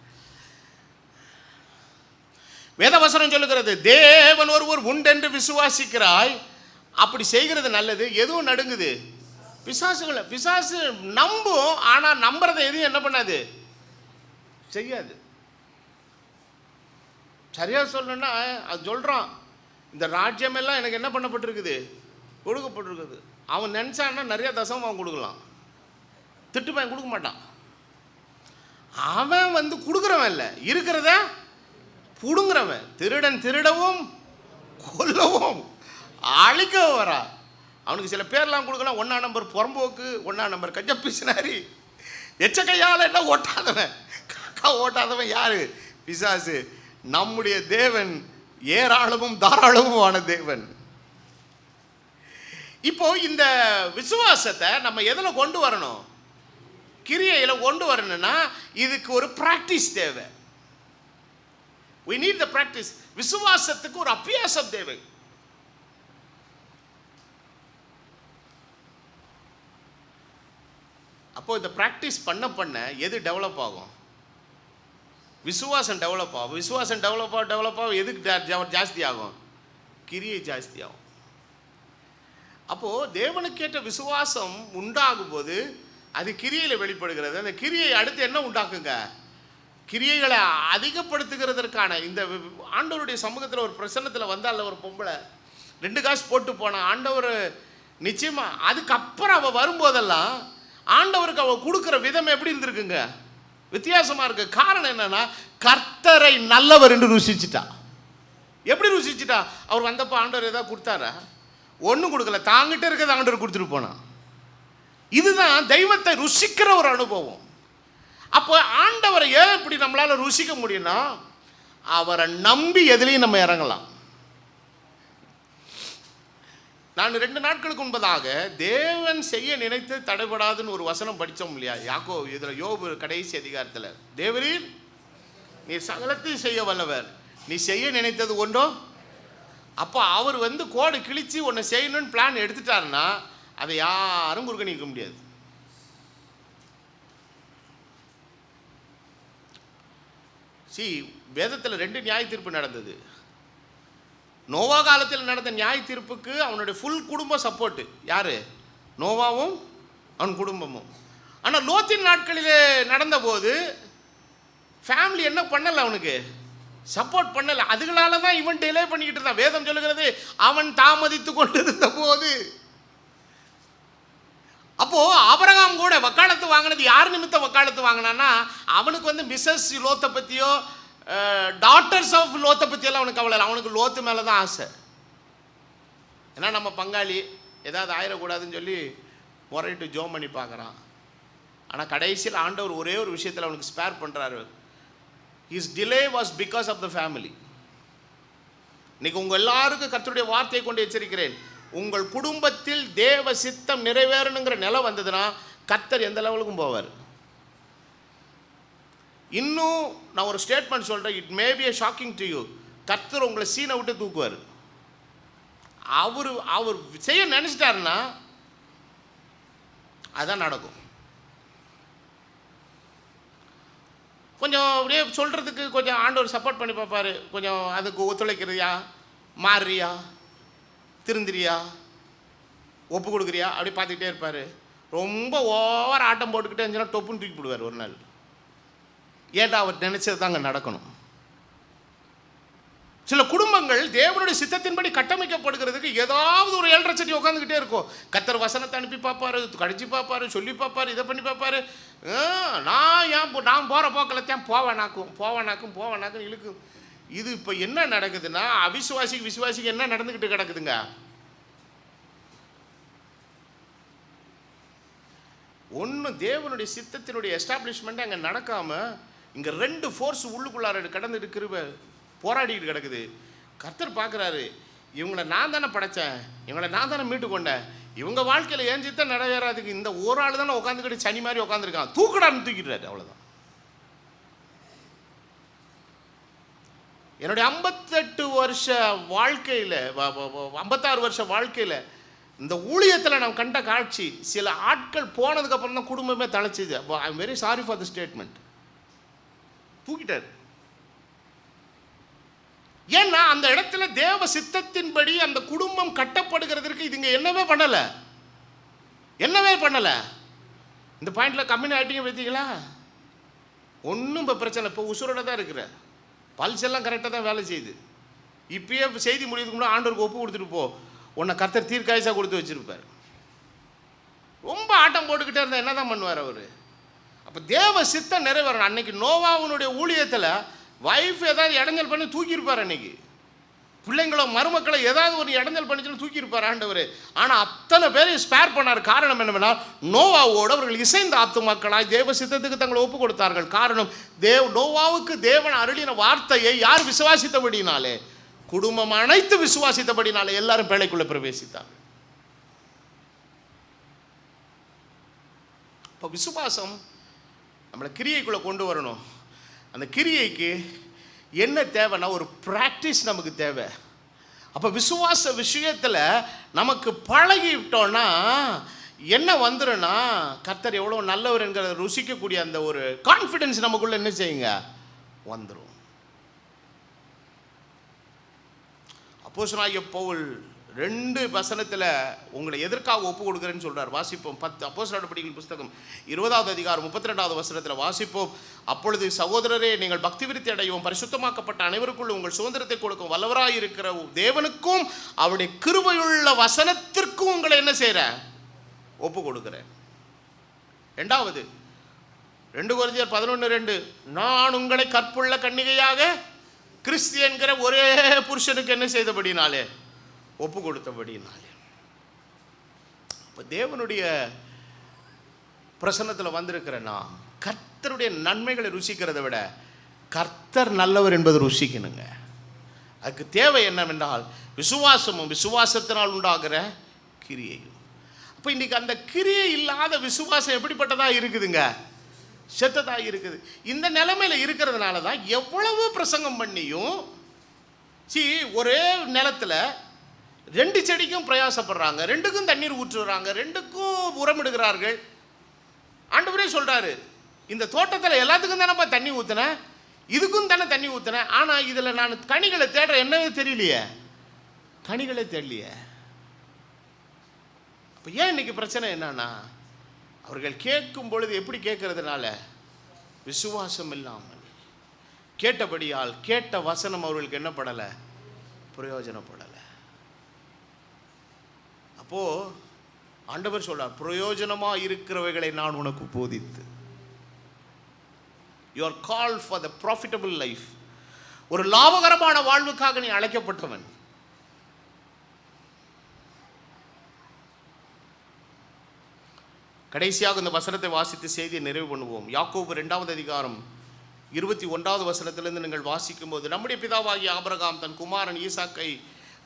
வேதவசனம் சொல்லுகிறது, தேவன் ஒருவர் உண்டென்று விசுவாசிக்கிறாய், அப்படி செய்கிறது நல்லது. எதுவும் நடுங்குது? பிசாசுகளை. பிசாசு நம்பும், ஆனால் நம்புறதை எதுவும் என்ன பண்ணாது? செய்யாது. சரியா சொல்லணும்னா அது சொல்கிறான், இந்த ராஜ்யமெல்லாம் எனக்கு என்ன பண்ணப்பட்டிருக்குது? கொடுக்கப்பட்டிருக்குது. அவன் நினச்சான்னா நிறைய தசம் அவன் கொடுக்கலாம், திட்டுப்பேன் கொடுக்க மாட்டான். அவன் வந்து கொடுக்குறவன் இல்லை, இருக்கிறத புடுங்குறவன். திருடன் திருடவும் கொல்லவும் அழிக்கவும் வரா. அவனுக்கு சில பேர்லாம் கொடுக்கலாம். 1ஆம் நம்பர் புறம்போக்கு, 1ஆம் நம்பர் கஞ்ச பிசினாரி, எச்சக்கையால் என்ன ஓட்டாதவன், காக்கா ஓட்டாதவன் யாரு? பிசாசு. நம்முடைய தேவன் ஏராளமும் தாராளமும் ஆன தேவன். இப்போ இந்த விசுவாசத்தை நம்ம எதில் கொண்டு வரணும்? கிரியையில் கொண்டு வரணும்னா இதுக்கு ஒரு பிராக்டிஸ் தேவை. we need the practice. விசுவாசத்துக்கு ஒரு அபியாசம் தேவை. அப்போ இந்த பிராக்டிஸ் பண்ண பண்ண எது டெவலப் ஆகும்? விசுவாசம் டெவலப் ஆகும். விசுவாசம் டெவலப் ஆகும். எதுக்கு ஜாஸ்தி ஆகும்? கிரியை ஜாஸ்தி ஆகும். அப்போது தேவனுக்கேற்ற விசுவாசம் உண்டாகும் போது அது கிரியையில் வெளிப்படுகிறது. அந்த கிரியை அடுத்து என்ன உண்டாக்குங்க? கிரியைகளை அதிகப்படுத்துகிறதற்கான இந்த ஆண்டவருடைய சமூகத்தில் ஒரு பிரசன்னத்தில் வந்தால் ஒரு பொம்பளை 2 காசு போட்டு போனான். ஆண்டவர் நிச்சயமாக அதுக்கப்புறம் அவள் வரும்போதெல்லாம் ஆண்டவருக்கு அவள் கொடுக்குற விதம் எப்படி இருந்திருக்குங்க? வித்தியாசமாக இருக்கு. காரணம் என்னன்னா, கர்த்தரை நல்லவர் என்று ருசிச்சிட்டா. எப்படி ருசிச்சிட்டா? அவர் வந்தப்போ ஆண்டவர் ஏதாவது கொடுத்தாரா? ஒன்றும் கொடுக்கல. தாங்கிட்ட இருக்கிறத ஆண்டவர் கொடுத்துட்டு போனான். இதுதான் தெய்வத்தை ருசிக்கிற ஒரு அனுபவம். அப்போ ஆண்டவரை ஏன் இப்படி நம்மளால் ருசிக்க முடியும்னா, அவரை நம்பி எதுலேயும் நம்ம இறங்கலாம். நான் 2 நாட்களுக்கு முன்பதாக தேவன் செய்ய நினைத்து தடைபடாதுன்னு ஒரு வசனம் படித்தோம் இல்லையா? இதில் யோபு கடைசி அதிகாரத்தில், தேவரீர் நீ சகலத்தையும் செய்ய வல்லவர், நீ செய்ய நினைத்தது ஒன்றோ. அப்போ அவர் வந்து கோடு கிழிச்சு ஒன்று செய்யணும்னு பிளான் எடுத்துட்டாருன்னா அதை யாரும் குறுக்க நிற்க முடியாது. வேதத்தில் 2 நியாய தீர்ப்பு நடந்தது. நோவா காலத்தில் நடந்த நியாய தீர்ப்புக்கு அவனுடைய ஃபுல் குடும்ப சப்போர்ட்டு யார்? நோவாவும் அவன் குடும்பமும். ஆனால் லோத்தின் நாட்களிலே நடந்தபோது ஃபேமிலி என்ன பண்ணலை, அவனுக்கு சப்போர்ட் பண்ணலை. அதுகளால தான் இவன் டிலே பண்ணிக்கிட்டு இருந்தான். வேதம் சொல்லுகிறது அவன் தாமதித்து கொண்டிருந்த போது. அப்போ ஆபிரகாம் கூட வக்காலத்து வாங்கினது யார் நிமித்தம் வக்காலத்து வாங்கினான்னா, அவனுக்கு மிஸ்ஸஸ் லோத்தை பற்றியோ டாட்டர்ஸ் ஆஃப் லோத்தை பற்றியெல்லாம் அவனுக்கு கவலை இல்லை. அவனுக்கு லோத்து மேலே தான் ஆசை. ஏன்னா நம்ம பங்காளி ஏதாவது ஆயிடக்கூடாதுன்னு சொல்லி முறையிட்டு ஜோம் பண்ணி பார்க்குறான். ஆனால் கடைசியில் ஆண்டவர் ஒரே ஒரு விஷயத்தில் அவனுக்கு ஸ்பேர் பண்ணுறாரு. His delay was because of the family. இன்னைக்கு உங்கள் எல்லாருக்கும் கர்த்தருடைய வார்த்தையை கொண்டு எச்சரிக்கிறேன். உங்கள் குடும்பத்தில் தேவ சித்தம் நிறைவேறணுங்கிற நிலை வந்ததுன்னா கர்த்தர் எந்த லெவலுக்கும் போவார். இன்னும் நான் ஒரு ஸ்டேட்மெண்ட் சொல்கிறேன், it may be a shocking to you. கர்த்தர் உங்களை சீனை விட்டு தூக்குவார். அவர் செய்ய நினச்சிட்டாருன்னா அதான் நடக்கும். கொஞ்சம் அப்படியே சொல்கிறதுக்கு கொஞ்சம் ஆண்டவர் சப்போர்ட் பண்ணி பார்ப்பார். கொஞ்சம் அதுக்கு ஒத்துழைக்கிறியா, மாறுறியா, திருந்திரியா, ஒப்பு கொடுக்குறியா, அப்படி பார்த்துக்கிட்டே இருப்பார். ரொம்ப ஓவர் ஆட்டம் போட்டுக்கிட்டே இருந்துச்சுன்னா டொப்புன்னு தூக்கி போடுவார் ஒரு நாள். ஏன்டா அவர் நினைச்சது தாங்க நடக்கணும். சில குடும்பங்கள் தேவனுடைய சித்தத்தின்படி கட்டமைக்கப்படுகிறதுக்கு ஏதாவது ஒரு 7.5 சட்டி உட்காந்துக்கிட்டே இருக்கும். கர்த்தர் வசனத்தை அனுப்பி பார்ப்பாரு, கடிச்சு பார்ப்பாரு, சொல்லி பார்ப்பாரு, இதை பண்ணி பார்ப்பாரு. நான் போகிற போக்கில்தான் போவேனாக்கும் இழுக்கும். இது இப்போ என்ன நடக்குதுன்னா, விசுவாசிக்கு என்ன நடந்துக்கிட்டு கிடக்குதுங்க. ஒன்றும் தேவனுடைய சித்தத்தினுடைய எஸ்டாப்ளிஷ்மெண்ட் அங்கே நடக்காமல் இங்கே 2 ஃபோர்ஸ் உள்ளுக்குள்ளார கடந்துட்டு கிருப போராடிக்கிட்டு கிடக்குது. கர்த்தர் பார்க்குறாரு, இவங்களை நான் தானே படைத்தேன், இவங்களை நான் தானே மீட்டு கொண்டேன், இவங்க வாழ்க்கையில் ஏன் சித்தம் நிறைவேறாதுக்கு இந்த ஒரு ஆள் தானே உட்காந்துக்கிட்டு சனி மாதிரி உட்காந்துருக்கான், தூக்கடான்னு தூக்கிடுறாரு. அவ்வளோதான். என்னுடைய 58 வருஷ வாழ்க்கையில் 56 வருஷ வாழ்க்கையில் இந்த ஊழியத்தில் நான் கண்ட காட்சி, சில ஆட்கள் போனதுக்கப்புறம் தான் குடும்பமே தலைச்சிது. I am very sorry for the statement. தூக்கிட்டார். ஏன்னா அந்த இடத்துல தேவ சித்தத்தின்படி அந்த குடும்பம் கட்டப்படுகிறதுக்கு இதுங்க என்னவே பண்ணலை. இந்த பாயிண்டில் கம்மினி ஆகிட்டீங்க பார்த்தீங்களா? ஒன்றும் இப்போ பிரச்சனை. இப்போ உசுரோட தான் இருக்கிற, பல்ஸ் எல்லாம் கரெக்டாக தான் வேலை செய்யுது. இப்பயே செய்தி முடியறதுக்கு முன்னாடி ஆண்டவருக்கு ஒப்பு கொடுத்துட்டு போ, உன்னை கர்த்தர் தீர்க்காயசாக கொடுத்து வச்சுருப்பார். ரொம்ப ஆட்டம் போட்டுக்கிட்டே இருந்தால் என்ன தான் பண்ணுவார் அவர்? அப்போ தேவ சித்தம் நிறைவேறணும். அன்னைக்கு நோவாவுனுடைய ஊழியத்தில் வைஃப் ஏதாவது இடைஞ்சல் பண்ணி தூக்கியிருப்பார். அன்னைக்கு பிள்ளைங்களோ மருமக்களை ஏதாவது ஒரு இடைஞ்சல் பண்ணிச்சுன்னு தூக்கியிருப்பார் ஆண்டவர். ஆனால் அத்தனை பேரையும் ஸ்பேர் பண்ணார். காரணம் என்னவென்றால், நோவாவோடு அவர்கள் இசைந்த ஆத்துமாக்களாய் தேவ சித்தத்துக்கு தங்களை ஒப்பு கொடுத்தார்கள். காரணம், நோவாவுக்கு தேவன் அருளின வார்த்தையை யார் விசுவாசித்தபடினாலே, குடும்பம் அனைத்து விசுவாசித்தபடினாலே எல்லாரும் பேழைக்குள்ள பிரவேசித்தார். இப்போ விசுவாசம் நம்மளை கிரியைக்குள்ளே கொண்டு வரணும். அந்த கிரியைக்கு என்ன தேவைன்னா ஒரு ப்ராக்டிஸ் நமக்கு தேவை. அப்போ விசுவாச விஷயத்தில் நமக்கு பழகிட்டோன்னா என்ன வந்துடும்னா, கர்த்தர் எவ்வளோ நல்லவர் என்கிறத ருசிக்கக்கூடிய அந்த ஒரு கான்ஃபிடென்ஸ் நமக்குள்ளே என்ன செய்யுங்க வந்துடும். அப்போஸ்தலனாகிய பவுல் 2 வசனத்தில் உங்களை எதற்காக ஒப்பு கொடுக்குறேன்னு சொல்கிறார். வாசிப்போம். 10 அப்போஸ்தலர் நடபடிகள் புஸ்தகம் 20வது அதிகாரம் 32வது வசனத்தில் வாசிப்போம். அப்பொழுது சகோதரரே, நீங்கள் பக்தி விருத்தி அடையவும் பரிசுத்தமாக்கப்பட்ட அனைவருக்குள்ள உங்கள் சுதந்திரத்தை கொடுக்கும் வல்லவராய் இருக்கிற தேவனுக்கும் அவருடைய கிருபையுள்ள வசனத்திற்கும் உங்களை என்ன செய்கிற ஒப்பு கொடுக்குறேன். 2வது 2 கொரிந்தியர் 11:2, நான் உங்களை கற்புள்ள கன்னிகையாக கிறிஸ்து என்கிற ஒரே புருஷனுக்கு என்ன செய்தபடினாலே ஒப்பு கொடுத்தபடினாலே. இப்போ தேவனுடைய பிரசன்னத்தில் வந்திருக்கிற நாம் கர்த்தருடைய நன்மைகளை ருசிக்கிறதை விட கர்த்தர் நல்லவர் என்பதை ருசிக்கணுங்க. அதுக்கு தேவை என்னவென்றால் விசுவாசமும் விசுவாசத்தினால் உண்டாகிற கிரியையும். அப்போ இன்றைக்கி அந்த கிரியை இல்லாத விசுவாசம் எப்படிப்பட்டதாக இருக்குதுங்க? செத்ததாக இருக்குது. இந்த நிலைமையில் இருக்கிறதுனால தான் எவ்வளவு பிரசங்கம் பண்ணியும் ஒரே நிலத்தில் 2 செடிக்கும் பிரயாசப்படுறாங்க, 2க்கும் தண்ணீர் ஊற்றுறாங்க, 2க்கும் உரமிடுகிறார்கள். ஆண்டவரே சொல்கிறாரு, இந்த தோட்டத்தில் எல்லாத்துக்கும் தானேப்பா தண்ணி ஊற்றினேன், இதுக்கும் தானே தண்ணி ஊற்றினேன், ஆனால் இதில் நான் கனிகளை தேடுற என்னவே தெரியலையே. கனிகளே தெரியலையே. அப்போ ஏன் இன்னைக்கு பிரச்சனை என்னன்னா, அவர்கள் கேட்கும் பொழுது எப்படி கேட்கறதுனால விசுவாசம் இல்லாமல் கேட்டபடியால் கேட்ட வசனம் அவர்களுக்கு என்ன படலை, பிரயோஜனப்படலை. அப்போ ஆண்டவர் சொல்றார், பிரயோஜனமா இருக்கிறவைகளை நான் உனக்கு போதித்து. You are called for the profitable life. ஒரு லாபகரமான வாழ்வுக்காக நீ அழைக்கப்பட்டவன். கடைசியாக இந்த வசனத்தை வாசித்து செய்தியை நிறைவு பண்ணுவோம். யாக்கோபு 2வது அதிகாரம் 21வது வசனத்திலிருந்து நீங்கள் வாசிக்கும் போது, நம்முடைய பிதாவாகிய ஆபிரகாம் தன் குமாரன் ஈசாக்கை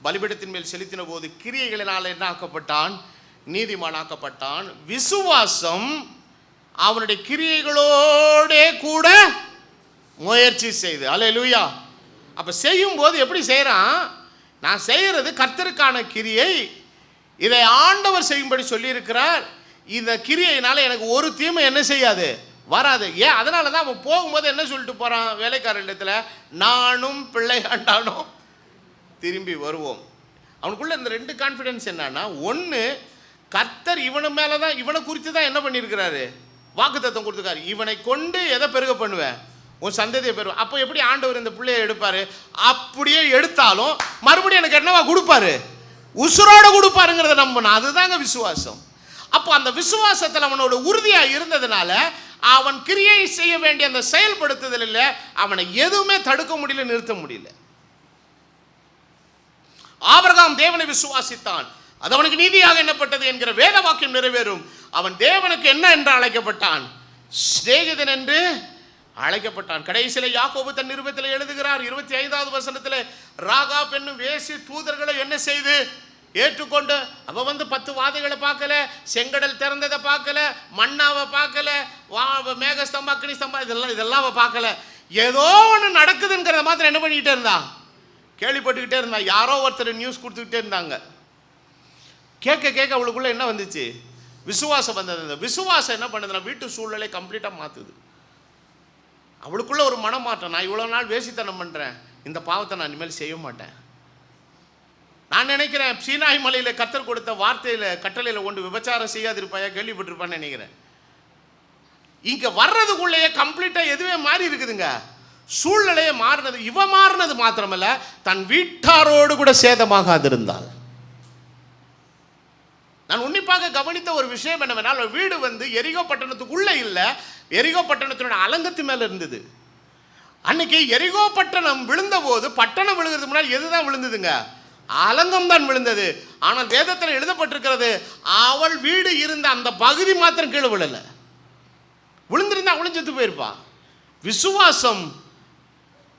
பலிபீடத்தின் மேல் செலுத்தின போது கிரியைகளினால் என்ன ஆக்கப்பட்டான், நீதிமானாக்கப்பட்டான். விசுவாசம் அவனுடைய கிரியைகளோடே கூட முயற்சி செய்து. அல்லேலூயா. அப்ப செய்யும் போது எப்படி செய்யறான், நான் செய்யறது கர்த்தருக்கான கிரியை, இதை ஆண்டவர் செய்யும்படி சொல்லி இருக்கிறார். இந்த கிரியையினால எனக்கு ஒரு தீமை என்ன செய்யாது, வராது. ஏன், அதனால தான் அவன் போகும்போது என்ன சொல்லிட்டு போறான் வேலைக்காரர் இடத்துல, நானும் பிள்ளையாண்டானும் திரும்பி வருவோம். அவனுக்குள்ள இந்த 2 கான்ஃபிடன்ஸ் என்னன்னா, ஒன்று கர்த்தர் இவனு மேலே தான், இவனை குறித்து தான் என்ன பண்ணியிருக்கிறாரு, வாக்குத்தத்தம் கொடுத்துருக்காரு. இவனை கொண்டு எதை பெருக பண்ணுவேன், உன் சந்ததியை பெறுவேன். அப்போ எப்படி ஆண்டவர் இந்த பிள்ளையை எடுப்பாரு, அப்படியே எடுத்தாலும் மறுபடியும் எனக்கு என்னவா கொடுப்பாரு, உசுரோட கொடுப்பாருங்கிறத நம்பணும். அதுதாங்க விசுவாசம். அப்போ அந்த விசுவாசத்தில் அவனோட உறுதியாக இருந்ததுனால அவன் கிரியை செய்ய வேண்டிய அந்த செயல்படுத்துதலில் அவனை எதுவுமே தடுக்க முடியல, நிறுத்த முடியல. ஆபிரகாம் தேவனை விசுவாசித்தான், அது அவனுக்கு நீதியாக எண்ணப்பட்டது என்கிற வேத வாக்கியம் நிறைவேறும். அவன் தேவனுக்கு என்ன என்று அழைக்கப்பட்டான், சிநேகிதன் என்று அழைக்கப்பட்டான். கடைசியில் யாக்கோபு தன் நிருபத்தில் எழுதுகிறார் 25வது வசனத்தில், ராகாப் என்னும் வேசி தூதர்களை என்ன செய்து ஏற்றுக்கொண்டு, அவ 10 வாதைகளை பார்க்கல, செங்கடல் திறந்ததை பார்க்கல, மண்ணாவை பார்க்கல, மேகஸ்தம்பம் அக்னி ஸ்தம்பம் இதெல்லாம் அவ பார்க்கல. ஏதோ ஒன்று நடக்குதுங்கிறத மாத்திரம் என்ன பண்ணிக்கிட்டே இருந்தான், கேள்விப்பட்டுக்கிட்டே இருந்தான். யாரோ ஒருத்தர் நியூஸ் கொடுத்துக்கிட்டே இருந்தாங்க. கேட்க கேட்க அவளுக்குள்ள என்ன வந்துச்சு, விசுவாசம் வந்தது. அந்த விசுவாசம் என்ன பண்ணுதுன்னா வீட்டு சூழ்நிலை கம்ப்ளீட்டாக மாற்றுது. அவளுக்குள்ள ஒரு மனமாற்றம். நான் இவ்வளோ நாள் வேசித்தனம் பண்ணுறேன், இந்த பாவத்தை நான் இனிமேல் செய்ய மாட்டேன். நான் நினைக்கிறேன் சீனாய் மலையில் கர்த்தர் கொடுத்த வார்த்தையில் கட்டளையில் ஒன்று, விபச்சாரம் செய்யாதிருப்பாயா, கேள்விப்பட்டிருப்பான்னு நினைக்கிறேன். இங்கே வர்றதுக்குள்ளேயே கம்ப்ளீட்டாக எதுவே மாறி இருக்குதுங்க, சூழ்நிலையே மாறினது. இவ மாறினது மாத்திரமல்ல, தன் வீட்டாரோடு கூட சேதமாகாதிருந்தாள். நான் உன்னிப்பாக கவனித்த ஒரு விஷயம் என்னவென்றால், வீடு எரிகோ பட்டணத்துக்குள்ளே இல்லை, எரிகோ பட்டணத்தினோட அலங்கத்து மேலே இருந்தது. அன்னைக்கு எரிகோ பட்டணம் விழுந்த போது, பட்டணம் விழுகிறதுக்கு முன்னாடி எதுதான் விழுந்ததுங்க, அலங்கம் தான் விழுந்தது. ஆனால் வேதத்தில் எழுதப்பட்டிருக்கிறது, அவள் வீடு இருந்த அந்த பகுதி மாத்திரம் கீழே விழல. விழுந்திருந்தா அவளும் செத்து போயிருப்பா. விசுவாசம்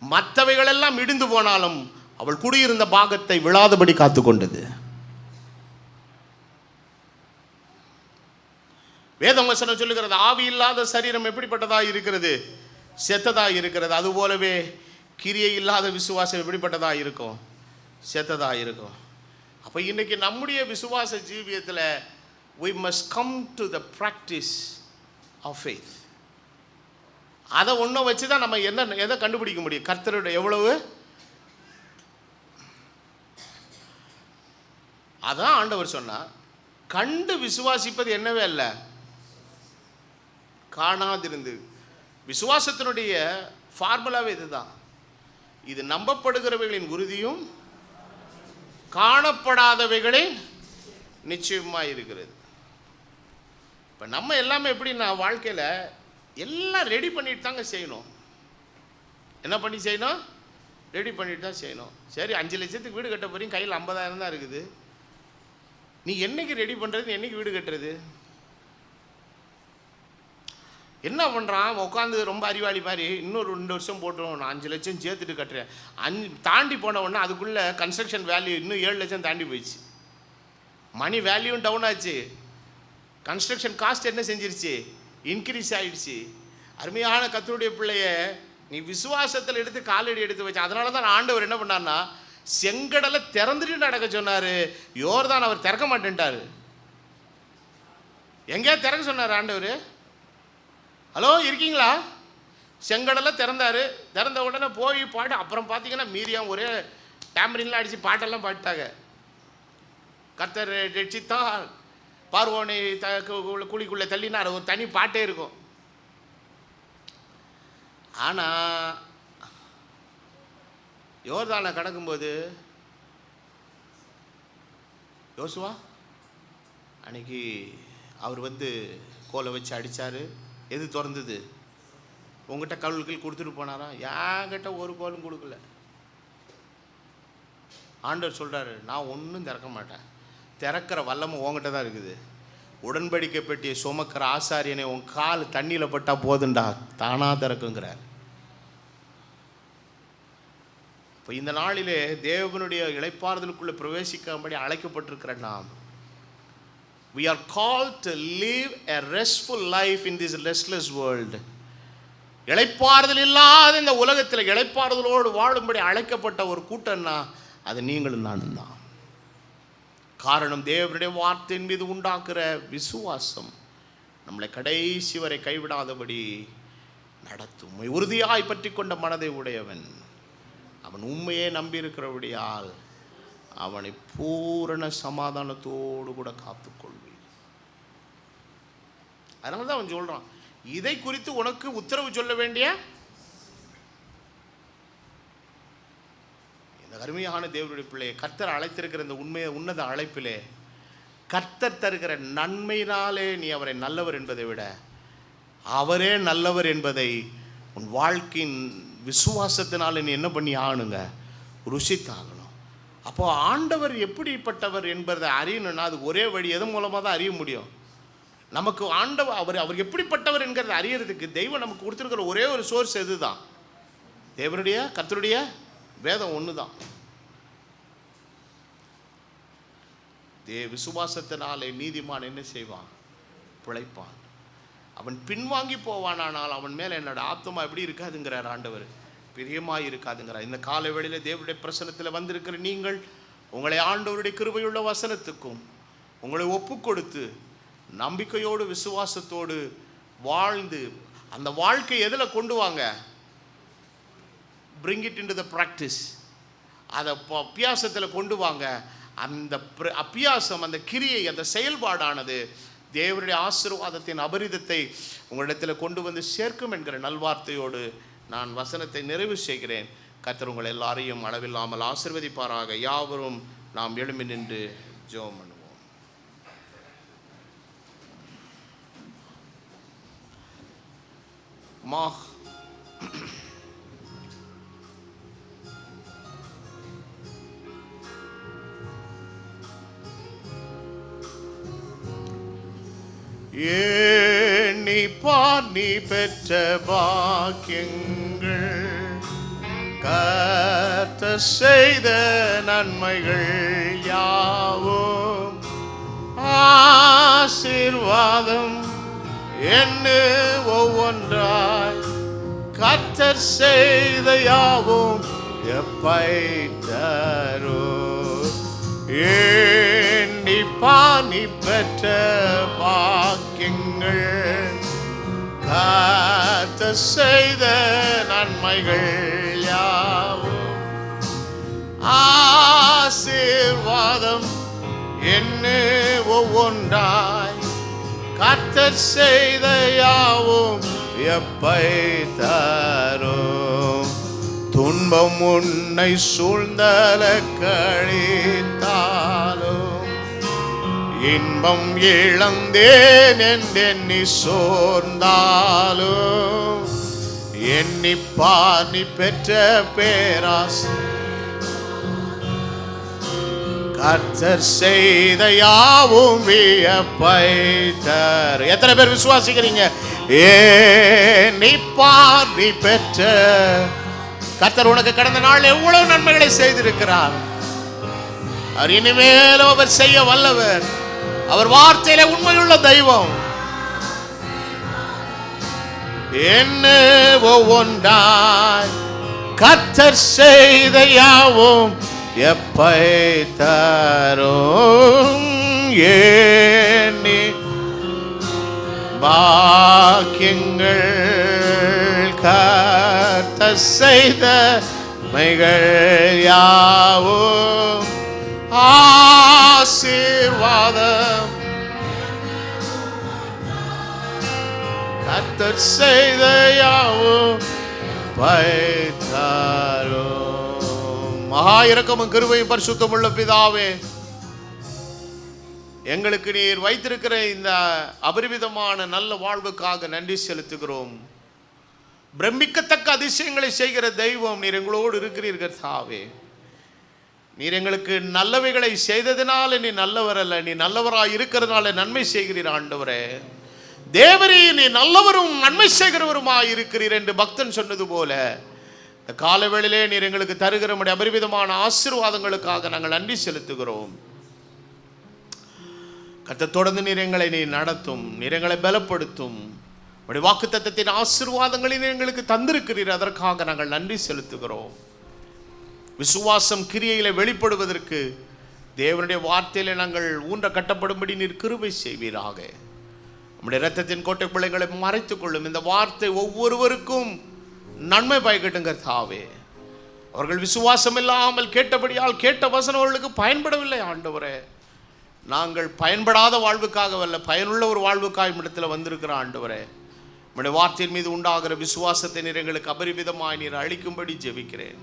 மற்றவைகள் எல்லாம் இடிந்து போனாலும் அவள் குடியிருந்த பாகத்தை விழாதபடி காத்து கொண்டது. வேதம் வசனம் சொல்லுகிறது, ஆவி இல்லாத சரீரம் எப்படிப்பட்டதாக இருக்கிறது, செத்ததாக இருக்கிறது. அதுபோலவே கிரியை இல்லாத விசுவாசம் எப்படிப்பட்டதாக இருக்கும், செத்ததாக இருக்கும். அப்போ இன்றைக்கி நம்முடைய விசுவாச ஜீவியத்தில் we must come to the practice of faith. அதை ஒன்றை வச்சு தான் நம்ம எதை கண்டுபிடிக்க முடியும், கர்த்தருடைய எவ்வளவு. அதான் ஆண்டவர் சொன்னார், கண்டு விசுவாசிப்பது என்னவே இல்லை, காணாதிருந்து. விசுவாசத்தினுடைய ஃபார்முலாவே இதுதான். இது நம்பப்படுகிறவைகளின் உறுதியும் காணப்படாதவைகளின் நிச்சயமாக இருக்கிறது. இப்போ நம்ம எல்லாமே எப்படின்னா, வாழ்க்கையில் எல்லாம் ரெடி பண்ணிட்டு தாங்க செய்யணும். என்ன பண்ணி செய்யணும், ரெடி பண்ணிட்டு தான் செய்யணும். சரி, 5 லட்சத்துக்கு வீடு கட்ட போறீங்க, கையில் 50,000 தான் இருக்குது. நீ என்னைக்கு ரெடி பண்ணுறது, என்னைக்கு வீடு கட்டுறது? என்ன பண்ணுறான், உட்காந்து ரொம்ப அறிவாளி மாதிரி, இன்னொரு 2 வருஷம் போட்டுரும், நான் 5 லட்சம் சேர்த்துட்டு கட்டுறேன். 5 தாண்டி போன உடனே அதுக்குள்ளே கன்ஸ்ட்ரக்ஷன் வேல்யூ இன்னும் 7 லட்சம் தாண்டி போயிடுச்சு. மணி வேல்யூவும் டவுன் ஆச்சு, கன்ஸ்ட்ரக்ஷன் காஸ்ட் என்ன செஞ்சிருச்சு, இன்க்ரீஸ் ஆகிடுச்சு. அருமையான கர்த்தருடைய பிள்ளைய, நீ விசுவாசத்தில் எடுத்து காலடி எடுத்து வச்சு. அதனால தான் ஆண்டவர் என்ன பண்ணார்னா, செங்கடலை திறந்துட்டு நடக்க சொன்னார். யோர்தான் அவர் திறக்க மாட்டேன்ட்டார். எங்கேயா திறக்க சொன்னார் ஆண்டவர்? ஹலோ, இருக்கீங்களா? செங்கடலை திறந்தார். திறந்த உடனே போய் பாடு. அப்புறம் பார்த்தீங்கன்னா மீரியாம் ஒரே டேம்பரின்லாம் அடித்து பாட்டெல்லாம் பாடிட்டாங்க. கர்த்தர் ரட்சித்தார், பார்வோனை குழிக்குள்ளே தள்ளினார், ஒரு தனி பாட்டே இருக்கும். ஆனால் யோர்தானை கடக்கும்போது யோசுவா அன்னைக்கு அவர் கோலை வச்சு அடித்தார். எது திறந்தது? உங்ககிட்ட கல்கள் கொடுத்துட்டு போனாரா? என்கிட்ட ஒரு கோலும் கொடுக்கல. ஆண்டவர் சொல்கிறாரு, நான் ஒன்றும் திறக்க மாட்டேன், திறக்கிற வல்லமை உங்ககிட்ட தான் இருக்குது. உடன்படிக்கை பெட்டியை சுமக்கிற ஆசாரியனை உன் கால் தண்ணியில் பட்டால் போதுண்டா, தானாக திறக்குங்கிறார். இப்போ இந்த நாளிலே தேவனுடைய இளைப்பாறுதலுக்குள்ளே பிரவேசிக்கும்படி அழைக்கப்பட்டிருக்கிற நாம், we are called to live a restful life in this restless world. இளைப்பாறுதல் இல்லாத இந்த உலகத்தில் இளைப்பாறுதலோடு வாழும்படி அழைக்கப்பட்ட ஒரு கூட்டம்னா அது நீங்களும் நானும் தான். காரணம், தேவனுடைய வார்த்தையின் மீது உண்டாக்குற விசுவாசம் நம்மளை கடைசி வரை கைவிடாதபடி நடத்தும். உறுதியாய் பற்றி கொண்ட மனதை உடையவன் அவன் உண்மையே நம்பியிருக்கிறபடியால் அவனை பூரண சமாதானத்தோடு கூட காத்துக்கொள்வீர். அதனால தான் அவன் சொல்கிறான், இதை குறித்து உனக்கு உத்தரவு சொல்ல வேண்டிய இந்த அருமையான தேவனுடைய பிள்ளையை கர்த்தர் அழைத்திருக்கிற இந்த உன்னத அழைப்பிலே கர்த்தர் தருகிற நன்மையினாலே நீ அவரை நல்லவர் என்பதை விட அவரே நல்லவர் என்பதை உன் வாழ்க்கையின் விசுவாசத்தினால நீ என்ன பண்ணி ஆகணுங்க, ருசித்தாகணும். அப்போ ஆண்டவர் எப்படிப்பட்டவர் என்பதை அறியணும்னா அது ஒரே வழி, எது மூலமாக தான் அறிய முடியும். நமக்கு ஆண்டவர் அவர் எப்படிப்பட்டவர் என்கிறத அறியறதுக்கு தெய்வம் நமக்கு கொடுத்துருக்கிற ஒரே ஒரு சோர்ஸ் எது தான்? தேவனுடைய கர்த்தருடைய வேதம் ஒன்று தான். விசுவாசத்தினாலே நீதிமான் என்ன செய்வான்? பிழைப்பான். அவன் பின்வாங்கி போவானால் அவன் மேலே என்னோட ஆத்மா எப்படி இருக்காதுங்கிறார் ஆண்டவர், பிரியமாய் இருக்காதுங்கிறார். இந்த காலை வேளையில் தேவனுடைய பிரசனத்தில் வந்திருக்கிற நீங்கள் உங்களை ஆண்டவருடைய கிருபையுள்ள வசனத்துக்கும் உங்களை ஒப்பு கொடுத்து நம்பிக்கையோடு விசுவாசத்தோடு வாழ்ந்து அந்த வாழ்க்கை எதில் கொண்டு வாங்க? bring it into the practice. அதை அபியாசத்தில் கொண்டு வாங்க. அந்த அபியாசம், அந்த கிரியை, அந்த செயல்பாடானது தேவனுடைய ஆசீர்வாதத்தின் அபரிதத்தை உங்களிடத்தில் கொண்டு வந்து சேர்க்கும் என்கிற நல்வார்த்தையோடு நான் வசனத்தை நிறைவு செய்கிறேன். கர்த்தர் உங்கள் எல்லாரையும் அளவில்லாமல் ஆசீர்வதிப்பாராக. யாவரும் நாம் எழும்பி நின்று ஜெபம் பண்ணுவோம். நீ பெற்ற பாக்கியங்கள், கர்த்தர் செய்த நன்மைகள் யாவும் ஆசீர்வாதம் என்ன ஒவ்வொன்றாய் கர்த்தர் செய்த யாவும் எப்பை தரும். நீ பெற்ற பாக்கியங்கள், கர்த்தர் செய்த நன்மைகள் யாவும் ஆசீர்வாதம் என்ன ஒவ்வொன்றாய் கர்த்தர் செய்த யாவும் எப்பை தரும். துன்பம் உன்னை சூழ்ந்தல கழித்தாலும் இன்பம் இழந்தேன் என்றெண்ணி சோர்ந்தாலும் எண்ணிப்பார் நீ பெற்ற பேராசை கர்த்தர் செய்த யாவும் வியப்பை தரும். எத்தனை பேர் விசுவாசிக்கிறீங்க? எண்ணிப்பார் நீ பெற்ற கர்த்தர் உனக்கு கடந்த நாள் எவ்வளவு நன்மைகளை செய்திருக்கிறார். அவர் இனிமேலும் அவர் செய்ய வல்லவர். அவர் வார்த்தையில உண்மையுள்ள தெய்வம். என்ன ஒவ்வொன்றாய் கர்த்தர் செய்த யாவும் எப்பை தரும். ஏனி பாக்கியங்கள் கர்த்தர் செய்த மைகள் யாவும் ஆசீர்வாதம் கர்த்தர் செய்த யாவும் பைத்தாரும். மகா இரக்கமும் கிருபையும் பரிசுத்தம் உள்ள பிதாவே, எங்களுக்கு நீர் வைத்திருக்கிற இந்த அபரிவிதமான நல்ல வாழ்வுக்காக நன்றி செலுத்துகிறோம். பிரமிக்கத்தக்க அதிசயங்களை செய்கிற தெய்வம் நீர் எங்களோடு இருக்கிறீர்கள் தாவே. நீர் எங்களுக்கு நல்லவைகளை செய்ததினால நீ நல்லவர் அல்ல, நீ நல்லவராய் இருக்கிறதுனால நன்மை செய்கிறீர் ஆண்டவரே. தேவரே, நீ நல்லவரும் நன்மை செய்கிறவருமாய் இருக்கிறீர் என்று பக்தன் சொன்னது போல இந்த காலவேளையிலே நீர் எங்களுக்கு தருகிற அபரிவிதமான ஆசீர்வாதங்களுக்காக நாங்கள் நன்றி செலுத்துகிறோம். கர்த்தர் தொடர்ந்து நீர் எங்களை நடத்தும், நீர் எங்களை பலப்படுத்தும். உம்முடைய வாக்குத்தத்தத்தின் ஆசீர்வாதங்களை எங்களுக்கு தந்திருக்கிறீர், அதற்காக நாங்கள் நன்றி செலுத்துகிறோம். விசுவாசம் கிரியையில வெளிப்படுவதற்கு தேவனுடைய வார்த்தையில நாங்கள் ஊன்ற கட்டப்படும்படி நீர் கிருபை செய்வீராக. நம்முடைய இரத்தத்தின் கோட்டை பிள்ளைகளை மறைத்துக் கொள்ளும். இந்த வார்த்தை ஒவ்வொருவருக்கும் நன்மை பயக்கட்டும் கர்த்தாவே. அவர்கள் விசுவாசம் இல்லாமல் கேட்டபடியால் கேட்ட வசனம் அவர்களுக்கு பயன்படவில்லை ஆண்டவரே. நாங்கள் பயன்படாத வாழ்வுக்காக அல்ல, பயனுள்ள ஒரு வாழ்வுக்காக இடத்துல வந்திருக்கிற ஆண்டவரே, நம்முடைய வார்த்தையின் மீது உண்டாகிற விசுவாசத்தை நீர் எங்களுக்கு அபரிவிதமாய் நீர் அளிக்கும்படி ஜெபிக்கிறேன்.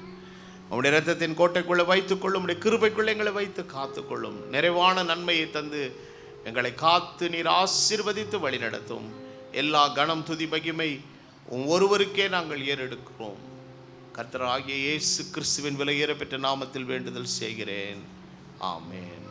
உம்முடைய இரத்தத்தின் கோட்டைக்குள்ளே வைத்துக்கொள்ளும், உம்முடைய கிருபைக்குள்ளே எங்களை வைத்து காத்துக்கொள்ளும். நிறைவான நன்மையை தந்து எங்களை காத்து நீர் ஆசீர்வதித்து வழி நடத்தும். எல்லா கணம் துதி மகிமை ஒருவருக்கே நாங்கள் ஏறெடுக்கிறோம். கர்த்தராகிய இயேசு கிறிஸ்துவின் விலையேற பெற்ற நாமத்தில் வேண்டுதல் செய்கிறேன். ஆமென்.